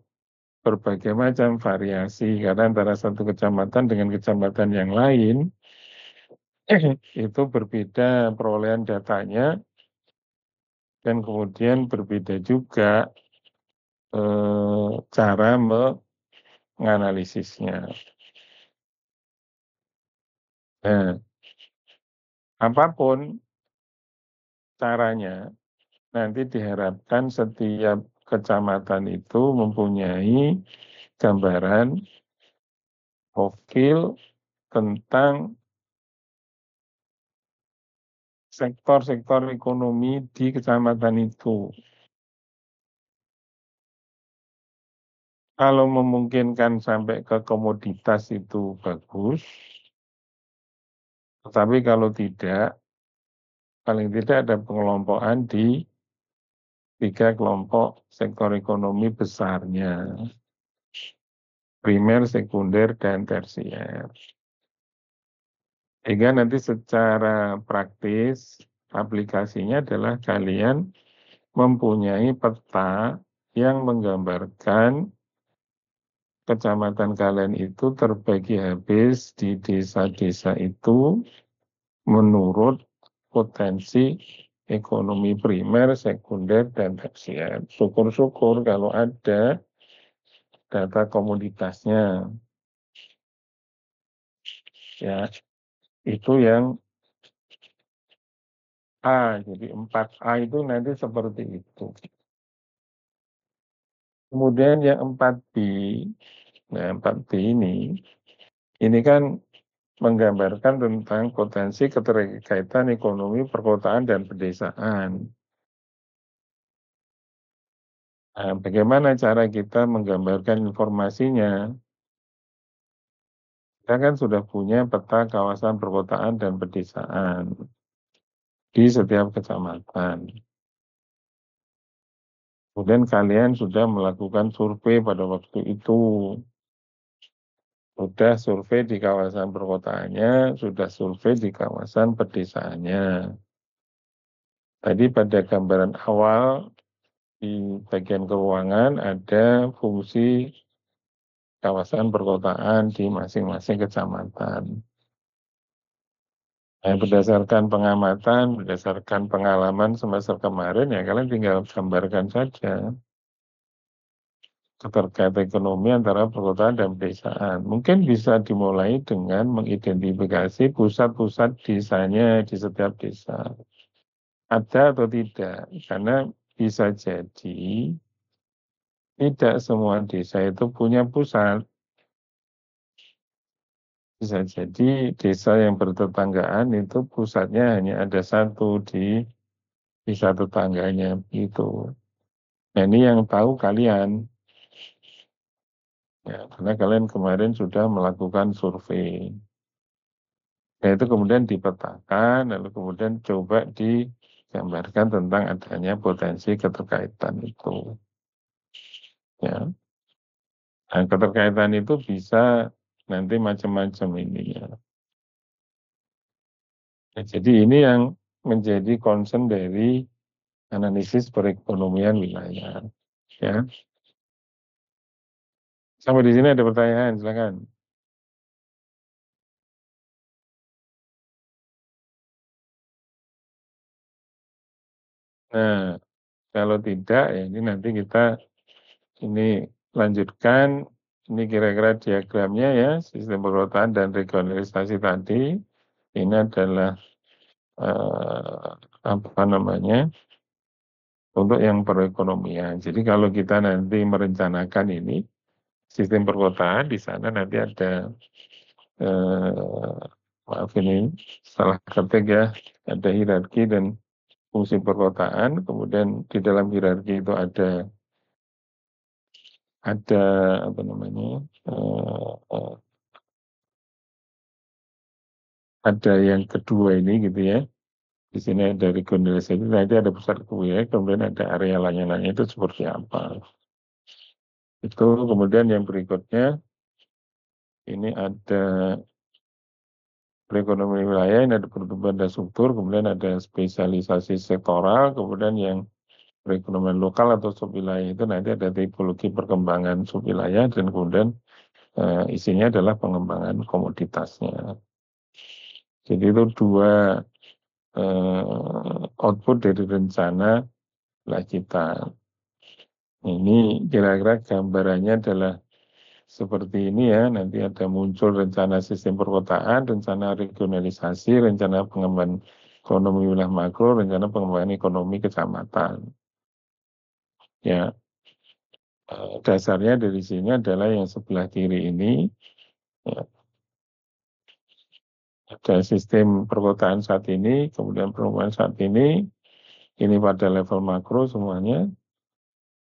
berbagai macam variasi, karena antara satu kecamatan dengan kecamatan yang lain, itu berbeda perolehan datanya, dan kemudian berbeda juga cara menganalisisnya. Nah, apapun caranya, nanti diharapkan setiap kecamatan itu mempunyai gambaran profil tentang sektor-sektor ekonomi di kecamatan itu. Kalau memungkinkan sampai ke komoditas itu bagus, tetapi kalau tidak, paling tidak ada pengelompokan di 3 kelompok sektor ekonomi besarnya, primer, sekunder, dan tersier. Sehingga nanti secara praktis, aplikasinya adalah kalian mempunyai peta yang menggambarkan kecamatan kalian itu terbagi habis di desa-desa itu menurut potensi ekonomi primer, sekunder, dan tersier. Syukur-syukur kalau ada data komoditasnya. Ya, itu yang A, jadi 4A itu nanti seperti itu. Kemudian yang 4B, nah 4B ini kan menggambarkan tentang potensi keterkaitan ekonomi perkotaan dan pedesaan. Nah, bagaimana cara kita menggambarkan informasinya? Kita kan sudah punya peta kawasan perkotaan dan pedesaan di setiap kecamatan. Kemudian kalian sudah melakukan survei pada waktu itu. Sudah survei di kawasan perkotaannya, sudah survei di kawasan pedesaannya. Tadi pada gambaran awal di bagian keuangan ada fungsi kawasan perkotaan di masing-masing kecamatan. Nah, berdasarkan pengamatan, berdasarkan pengalaman semester kemarin, ya kalian tinggal gambarkan saja keterkaitan ekonomi antara perkotaan dan pedesaan. Mungkin bisa dimulai dengan mengidentifikasi pusat-pusat desanya di setiap desa. Ada atau tidak, karena bisa jadi tidak semua desa itu punya pusat. Bisa jadi desa yang bertetanggaan itu pusatnya hanya ada satu di desa tetangganya gitu. Nah, ini yang tahu kalian. Ya, karena kalian kemarin sudah melakukan survei. Nah, itu kemudian dipetakan, lalu kemudian coba digambarkan tentang adanya potensi keterkaitan itu. Ya. Nah, keterkaitan itu bisa nanti macam-macam ini ya. Nah, jadi ini yang menjadi concern dari analisis perekonomian wilayah. Ya. Sampai di sini ada pertanyaan, silakan. Nah, kalau tidak ya ini nanti kita ini lanjutkan. Ini kira-kira diagramnya ya, sistem perkotaan dan regionalisasi tadi. Ini adalah apa namanya, untuk yang perekonomian. Jadi kalau kita nanti merencanakan ini sistem perkotaan, di sana nanti ada maaf ini salah ketik ya, ada hierarki dan fungsi perkotaan, kemudian di dalam hierarki itu ada apa namanya, ada yang kedua ini gitu ya, Di sini ada regionalisasi, nanti ada pusat kewilayahan, kemudian ada area layanannya itu seperti apa. Itu kemudian yang berikutnya, ini ada perekonomian wilayah, ini ada pertumbuhan dan struktur, kemudian ada spesialisasi sektoral, kemudian yang perekonomian lokal atau subwilayah itu nanti ada tipologi perkembangan subwilayah dan kemudian isinya adalah pengembangan komoditasnya. Jadi itu dua output dari rencana wilayah kita. Ini kira-kira gambarannya adalah seperti ini ya, nanti ada muncul rencana sistem perkotaan, rencana regionalisasi, rencana pengembangan ekonomi wilayah makro, rencana pengembangan ekonomi kecamatan. Ya, dasarnya dari sini adalah yang sebelah kiri ini, ya, ada sistem perkotaan saat ini, kemudian perumahan saat ini pada level makro semuanya,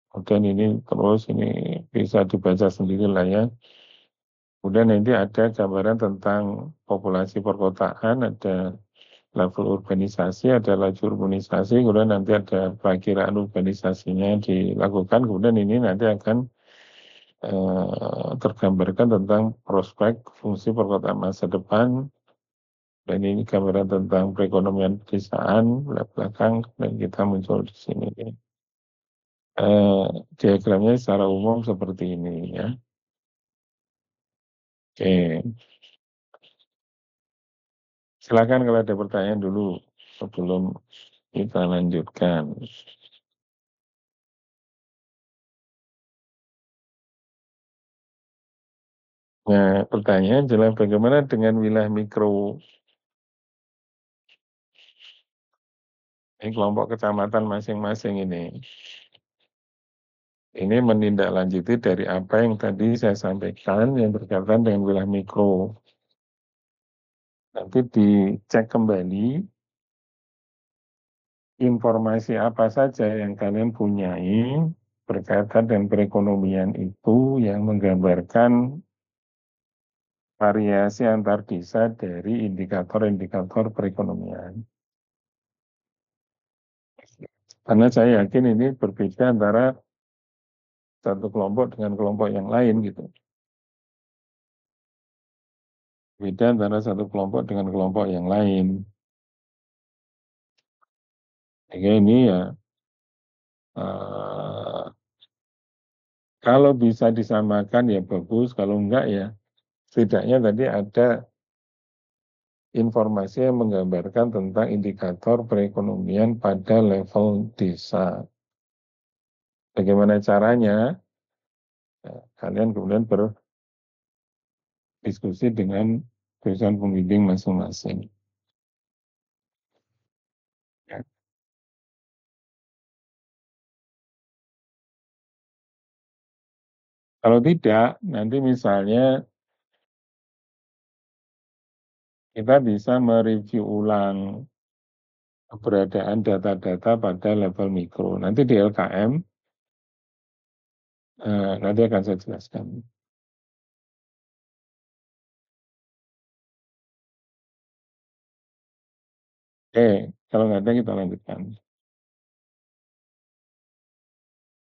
kemudian ini terus ini bisa dibaca sendiri lah ya. Kemudian nanti ada gambaran tentang populasi perkotaan, ada level urbanisasi, ada laju urbanisasi, kemudian nanti ada perakiraan urbanisasinya dilakukan, kemudian ini nanti akan tergambarkan tentang prospek fungsi perkotaan masa depan, dan ini gambaran tentang perekonomian pedesaan belakang, dan kita muncul di sini. Diagramnya secara umum seperti ini ya. Oke. Silakan kalau ada pertanyaan dulu sebelum kita lanjutkan. Nah, pertanyaan adalah bagaimana dengan wilayah mikro? Ini kelompok kecamatan masing-masing ini. Ini menindaklanjuti dari apa yang tadi saya sampaikan yang berkaitan dengan wilayah mikro. Nanti dicek kembali informasi apa saja yang kalian punyai berkaitan dengan perekonomian itu yang menggambarkan variasi antar desa dari indikator-indikator perekonomian. Karena saya yakin ini berbeda antara satu kelompok dengan kelompok yang lain gitu. Beda antara satu kelompok dengan kelompok yang lain. Jadi ini ya, kalau bisa disamakan ya bagus, kalau enggak ya setidaknya tadi ada informasi yang menggambarkan tentang indikator perekonomian pada level desa. Bagaimana caranya? Kalian kemudian berdiskusi dengan dosen pembimbing masing-masing. Ya. Kalau tidak, nanti misalnya kita bisa mereview ulang keberadaan data-data pada level mikro. Nanti di LKM, nanti akan saya jelaskan. Oke, kalau nggak ada kita lanjutkan.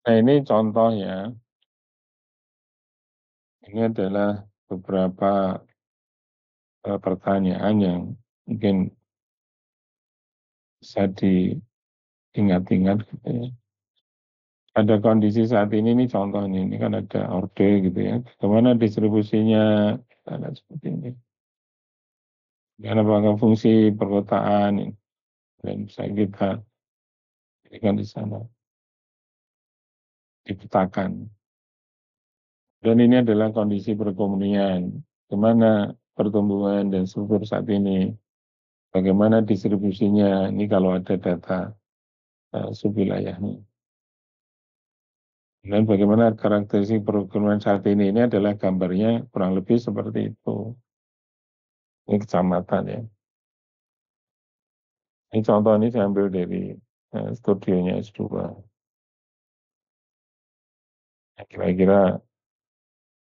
Nah ini contoh ya. Ini adalah beberapa pertanyaan yang mungkin bisa diingat-ingat gitu ya. Ada kondisi saat ini contoh ini kan ada orde gitu ya. Bagaimana distribusinya, dan seperti ini. Dan apakah fungsi perkotaan ini, dan bisa kita berikan di sana, dipetakan. Dan ini adalah kondisi perekonomian, bagaimana pertumbuhan dan struktur saat ini, bagaimana distribusinya, ini kalau ada data subwilayahnya. Dan bagaimana karakteristik perekonomian saat ini adalah gambarnya kurang lebih seperti itu. Ini kecamatan ya. Ini contoh ini saya ambil dari studionya S2. Kira-kira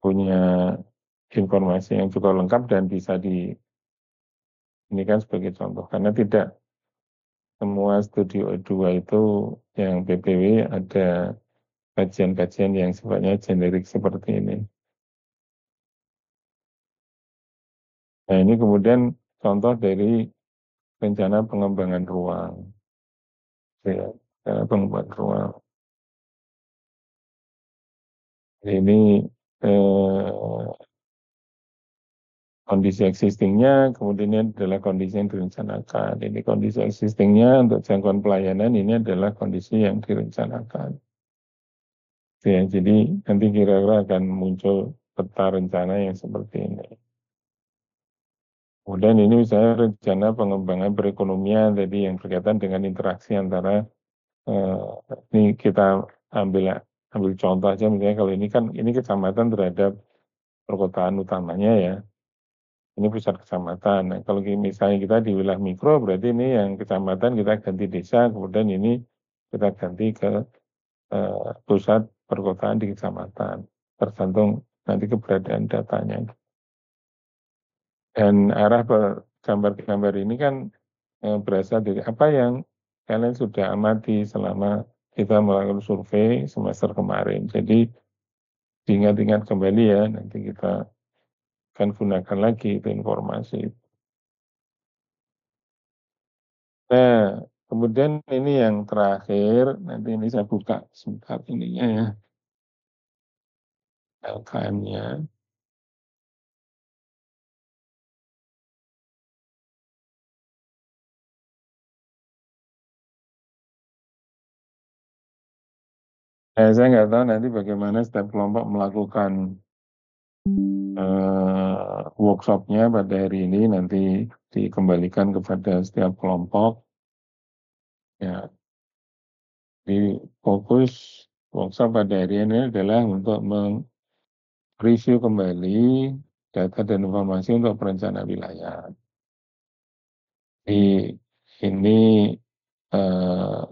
punya informasi yang cukup lengkap dan bisa ini kan sebagai contoh. Karena tidak semua studio 2 itu yang PPW ada kajian-kajian yang sifatnya generik seperti ini. Nah, ini kemudian contoh dari rencana pengembangan ruang. Ya, pengembangan ruang. Ini kondisi existingnya, kemudian ini adalah kondisi yang direncanakan. Ini kondisi existingnya untuk jangkauan pelayanan, ini adalah kondisi yang direncanakan. Ya, jadi nanti kira-kira akan muncul peta rencana yang seperti ini. Kemudian ini misalnya rencana pengembangan perekonomian tadi yang berkaitan dengan interaksi antara ini kita ambil ambil contoh aja misalnya kalau ini kan ini kecamatan terhadap perkotaan utamanya ya. Ini pusat kecamatan. Nah, kalau misalnya kita di wilayah mikro berarti ini yang kecamatan kita ganti desa, kemudian ini kita ganti ke pusat perkotaan di kecamatan. Tergantung nanti keberadaan datanya. Dan arah gambar-gambar ini kan berasal dari apa yang kalian sudah amati selama kita melakukan survei semester kemarin. Jadi diingat-ingat kembali ya, nanti kita akan gunakan lagi itu informasi. Nah, kemudian ini yang terakhir, nanti ini saya buka sebentar ininya ya, LKM-nya. Nah, saya nggak tahu nanti bagaimana setiap kelompok melakukan workshopnya pada hari ini, nanti dikembalikan kepada setiap kelompok. Ya, di fokus workshop pada hari ini adalah untuk mereview kembali data dan informasi untuk perencanaan wilayah. Di ini eh,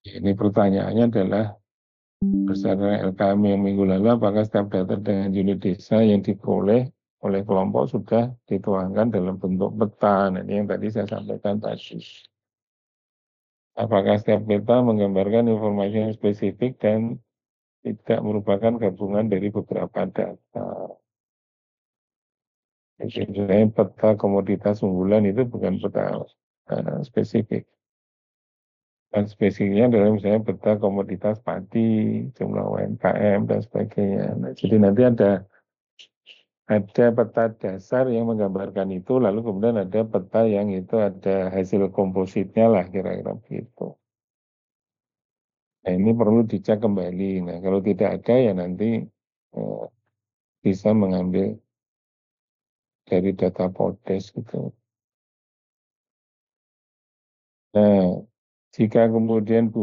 ini pertanyaannya adalah berdasarkan LKM yang minggu lalu, apakah setiap data dengan unit desa yang diperoleh oleh kelompok sudah dituangkan dalam bentuk peta? Nah, ini yang tadi saya sampaikan tadi. Apakah setiap peta menggambarkan informasi yang spesifik dan tidak merupakan gabungan dari beberapa data? Misalnya peta komoditas unggulan itu bukan peta spesifik. Dan spesifiknya adalah misalnya peta komoditas padi, jumlah UMKM, dan sebagainya. Nah, jadi nanti ada peta dasar yang menggambarkan itu, lalu kemudian ada peta yang itu ada hasil kompositnya lah, kira-kira begitu. Nah, ini perlu dicek kembali. Nah, kalau tidak ada ya nanti eh, bisa mengambil dari data PODES gitu. Nah, jika kemudian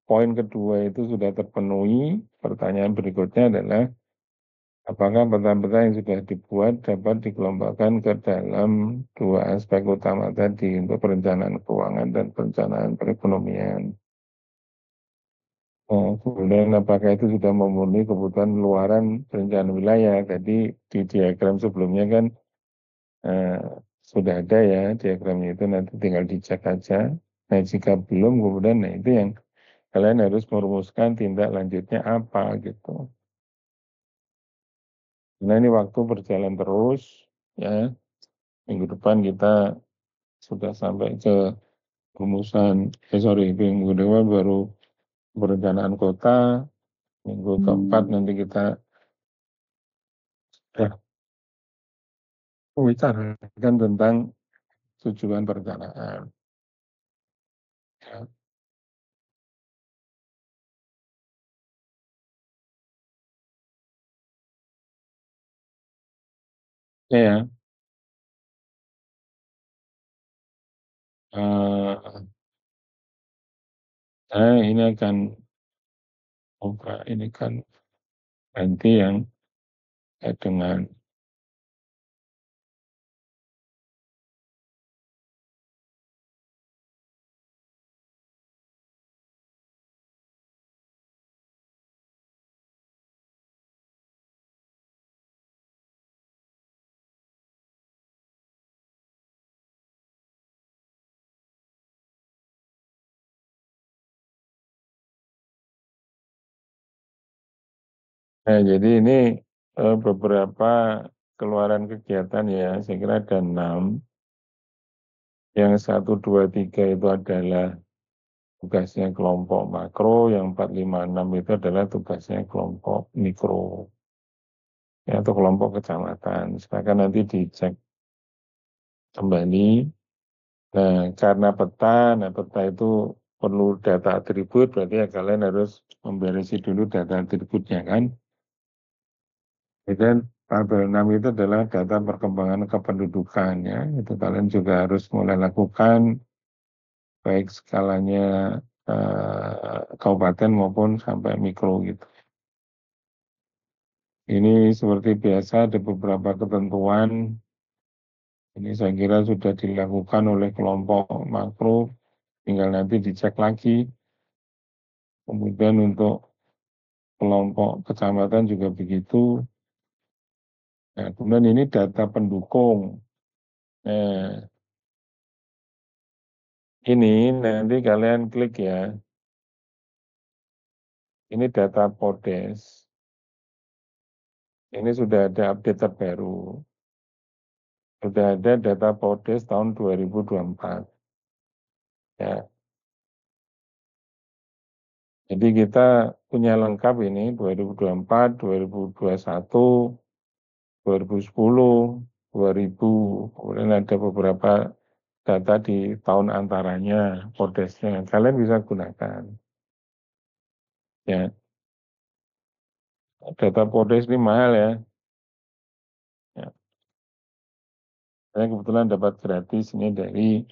poin kedua itu sudah terpenuhi, pertanyaan berikutnya adalah apakah peta-peta yang sudah dibuat dapat dikelompokkan ke dalam dua aspek utama tadi untuk perencanaan keuangan dan perencanaan perekonomian. Kemudian apakah itu sudah memenuhi kebutuhan luaran perencanaan wilayah? Tadi di diagram sebelumnya kan eh, sudah ada ya diagramnya itu, nanti tinggal dicek aja. Nah, jika belum kemudian nah itu yang kalian harus merumuskan tindak lanjutnya apa gitu. Nah, ini waktu berjalan terus ya. Minggu depan kita sudah sampai ke rumusan, minggu depan baru perencanaan kota, minggu keempat nanti kita membicarakan tentang tujuan perencanaan. Ya, ya. Saya ini akan ini kan nanti yang dengan Nah, jadi ini beberapa keluaran kegiatan ya, saya kira ada 6. Yang 1, 2, 3 itu adalah tugasnya kelompok makro, yang 4, 5, 6 itu adalah tugasnya kelompok mikro, ya, atau kelompok kecamatan. Silakan nanti dicek kembali. Nah, karena peta itu perlu data atribut, berarti ya kalian harus memberesi dulu data atributnya kan. Dan tabel 6 itu adalah data perkembangan kependudukan ya. Itu kalian juga harus mulai lakukan baik skalanya kabupaten maupun sampai mikro gitu. Ini seperti biasa ada beberapa ketentuan. Ini saya kira sudah dilakukan oleh kelompok makro, tinggal nanti dicek lagi. Kemudian untuk kelompok kecamatan juga begitu. Nah, kemudian ini data pendukung. Nah, ini nanti kalian klik ya. Ini data Podes. Ini sudah ada update terbaru. Sudah ada data Podes tahun 2024. Ya, jadi kita punya lengkap ini 2024, 2021, 2010, 2000. Kemudian ada beberapa data di tahun antaranya Podesnya. Kalian bisa gunakan. Ya, data Podes ini mahal ya. Ya, saya kebetulan dapat gratis ini dari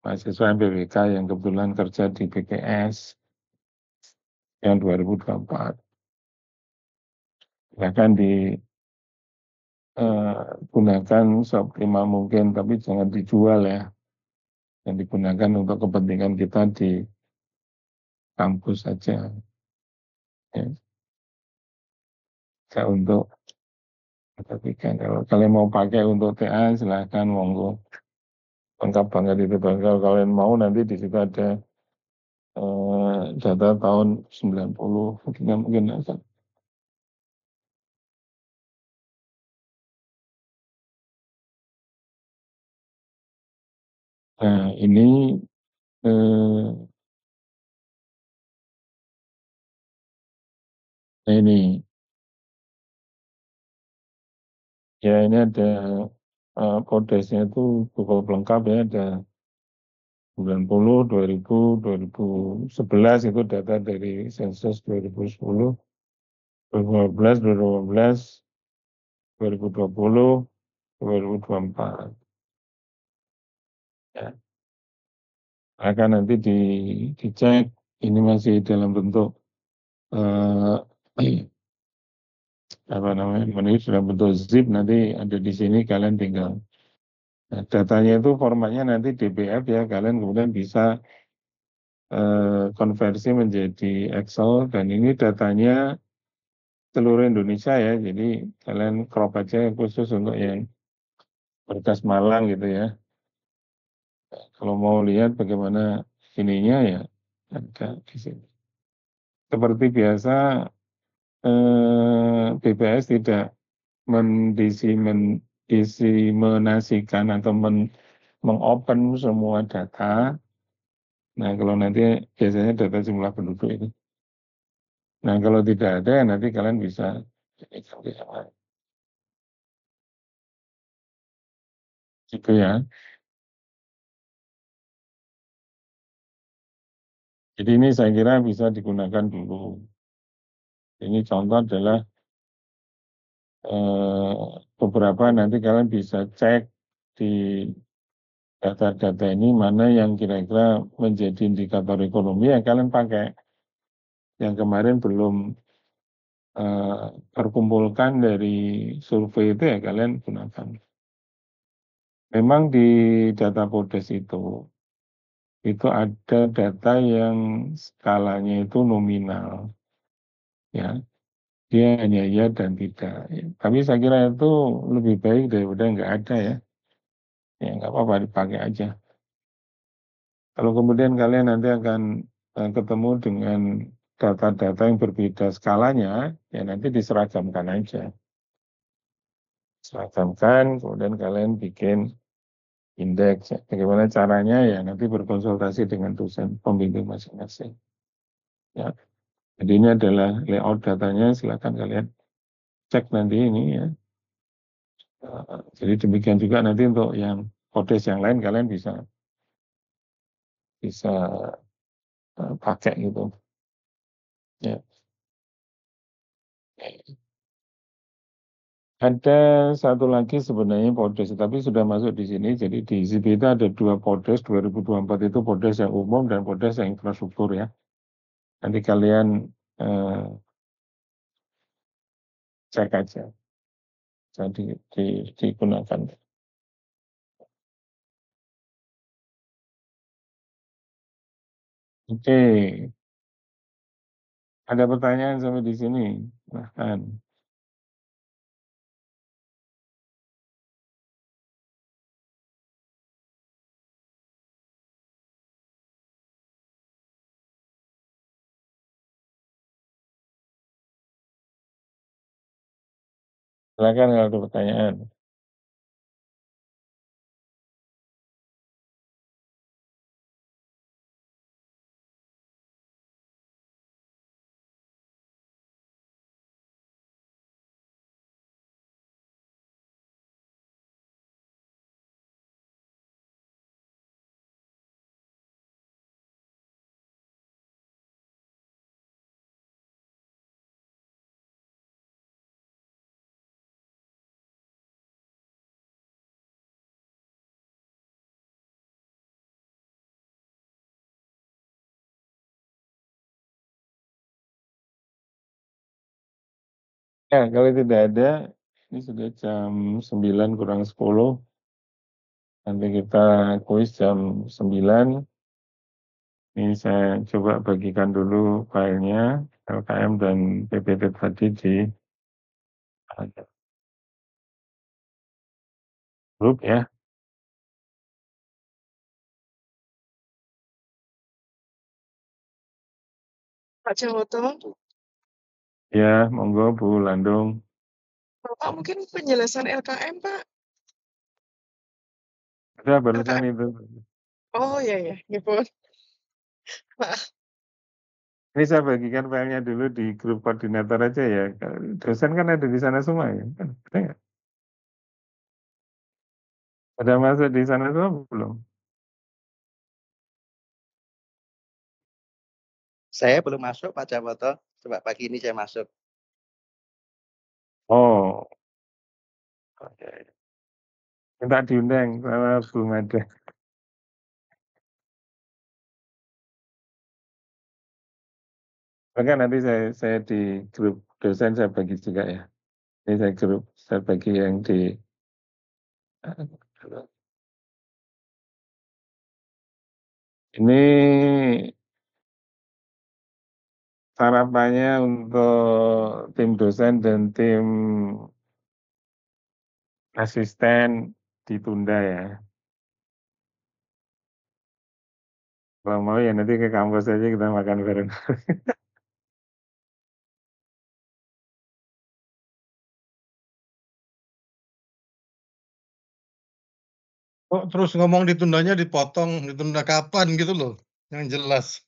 mahasiswa MPWK yang kebetulan kerja di BPS yang 2024. Silakan digunakan seoptimal mungkin, tapi jangan dijual ya. Dan digunakan untuk kepentingan kita di kampus saja. Ya, tidak untuk ketikan. Kalau kalian mau pakai untuk TA, silahkan monggo. Lengkap banget itu. Kalau kalian mau nanti di situ ada data tahun 90, mungkin akan. Nah, eh, ini ya ini ada kodesnya itu cukup lengkap ya, ada 90, 2000, 2011 itu data dari sensus 2010, 2015, 2018, 2020, 2024. Ya, akan nanti dicek, ini masih dalam bentuk eh, apa namanya, menulis dalam bentuk zip, nanti ada di sini kalian tinggal. Nah, datanya itu formatnya nanti DBF ya, kalian kemudian bisa konversi menjadi Excel, dan ini datanya seluruh Indonesia ya, jadi kalian crop aja khusus untuk yang berkas Malang gitu ya. Kalau mau lihat bagaimana ininya ya, ada di sini. Seperti biasa, BPS tidak mendiseminasikan atau mengopen semua data. Nah, kalau nanti biasanya data jumlah penduduk itu. Nah, kalau tidak ada, nanti kalian bisa ini gitu ya. Jadi ini saya kira bisa digunakan dulu. Ini contoh adalah beberapa nanti kalian bisa cek di data-data ini mana yang kira-kira menjadi indikator ekonomi yang kalian pakai. Yang kemarin belum terkumpulkan dari survei itu ya kalian gunakan. Memang di data Podes itu ada data yang skalanya itu nominal, ya. Dia hanya ya dan tidak. Ya. Tapi saya kira itu lebih baik daripada nggak ada ya. Ya nggak apa-apa dipakai aja. Kalau kemudian kalian nanti akan ketemu dengan data-data yang berbeda skalanya, ya nanti diseragamkan aja. Seragamkan, kemudian kalian bikin indeks. Bagaimana caranya, ya nanti berkonsultasi dengan dosen pembimbing masing-masing. Ya. Jadi ini adalah layout datanya, silakan kalian cek nanti ini ya. Jadi demikian juga nanti untuk yang kodes yang lain kalian bisa pakai gitu. Ya. Ada satu lagi sebenarnya Podes, tapi sudah masuk di sini. Jadi di ZIP itu ada 2 Podes, 2024 itu Podes yang umum dan Podes yang infrastruktur ya. Nanti kalian cek aja. Jadi digunakan. Oke. Ada pertanyaan sampai di sini? Bahkan. Silakan kalau ada pertanyaan. Ya, kalau tidak ada, ini sudah jam 9 kurang 10. Nanti kita kuis jam 9. Ini saya coba bagikan dulu filenya, LKM dan PPT tadi di grup ya. Pak Jawoto, Ya, monggo Bu Landung. Bapak mungkin penjelasan LKM, Pak. Ada barusan LKM. itu. Oh iya, gitu. Maaf. Ini saya bagikan filenya dulu di grup koordinator aja ya. Dosen kan ada di sana semua ya. Ada nggak? Ada masuk di sana semua belum? Saya belum masuk Pak Jawoto. Coba pagi ini saya masuk. Oh. Oke. Minta diundang sama Bu Mada. Maka nanti saya di grup dosen saya bagi juga ya. Ini saya bagi yang di ini sarapannya untuk tim dosen dan tim asisten ditunda ya. Kalau mau ya nanti ke kampus aja kita makan bareng. Kok terus ngomong ditundanya dipotong, ditunda kapan gitu loh, yang jelas.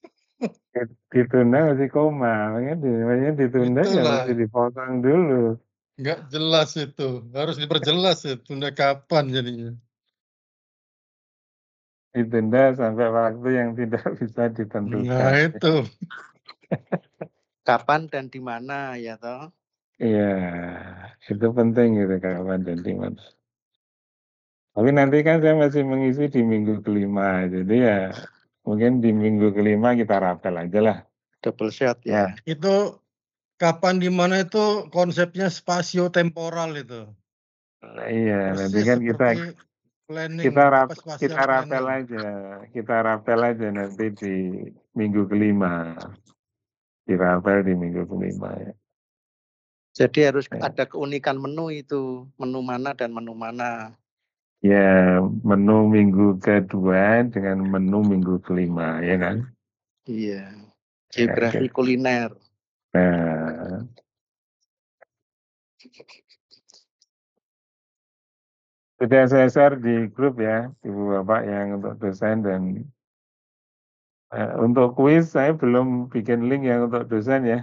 Ditunda masih koma, makanya ditunda ya Itulah. masih dipotong dulu. Nggak jelas itu, harus diperjelas ya, tunda kapan jadinya. Ditunda sampai waktu yang tidak bisa ditentukan. Nah itu. Kapan dan di mana ya toh? Iya, itu penting gitu kapan dan di mana. Tapi nanti kan saya masih mengisi di minggu kelima, jadi ya mungkin di minggu kelima kita rapel aja lah. Double shot ya. Nah, Itu kapan di mana itu konsepnya spasio-temporal itu. nah, iya, nanti Persis kan seperti planning, kita rapel aja nanti di minggu kelima. Dirapel di minggu kelima ya. Jadi harus ada keunikan menu itu, menu mana dan menu mana. Ya, menu minggu kedua dengan menu minggu kelima, ya kan? Iya. Geografi kuliner. Nah, sudah saya share di grup ya, Ibu Bapak yang untuk dosen dan untuk kuis saya belum bikin link yang untuk dosen ya.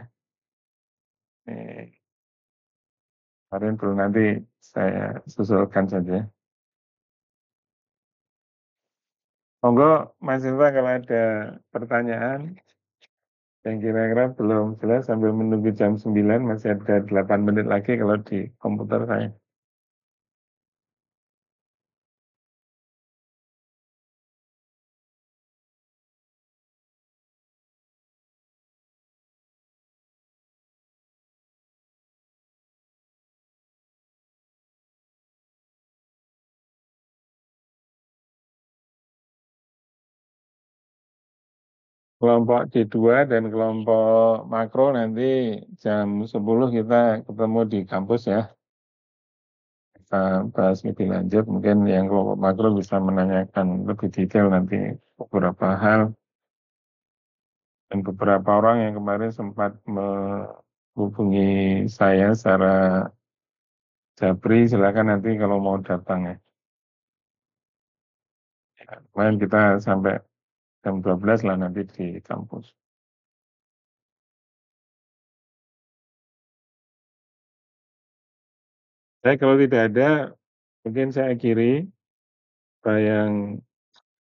Kemarin perlu nanti saya susulkan saja. Monggo mahasiswa kalau ada pertanyaan yang kira-kira belum jelas sambil menunggu jam 9, masih ada 8 menit lagi kalau di komputer saya. Kelompok D2 dan kelompok makro nanti jam 10 kita ketemu di kampus ya. Kita bahas lebih lanjut, mungkin yang kelompok makro bisa menanyakan lebih detail nanti beberapa hal. Dan beberapa orang yang kemarin sempat menghubungi saya secara japri, silakan nanti kalau mau datang ya. Kemarin kita sampai jam 12 lah nanti di kampus. Saya kalau tidak ada, mungkin saya akhiri apa yang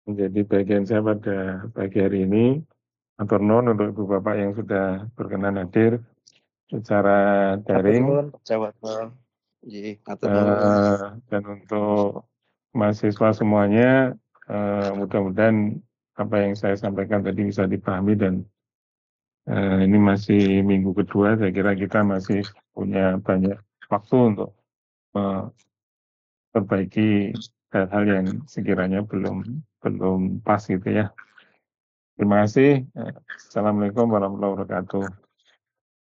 menjadi bagian saya pada pagi hari ini. Matur nuwun untuk Ibu Bapak yang sudah berkenan hadir secara daring. Dan untuk mahasiswa semuanya, mudah-mudahan apa yang saya sampaikan tadi bisa dipahami dan ini masih minggu kedua, saya kira kita masih punya banyak waktu untuk memperbaiki hal-hal yang sekiranya belum pas gitu ya. Terima kasih. Assalamualaikum warahmatullahi wabarakatuh.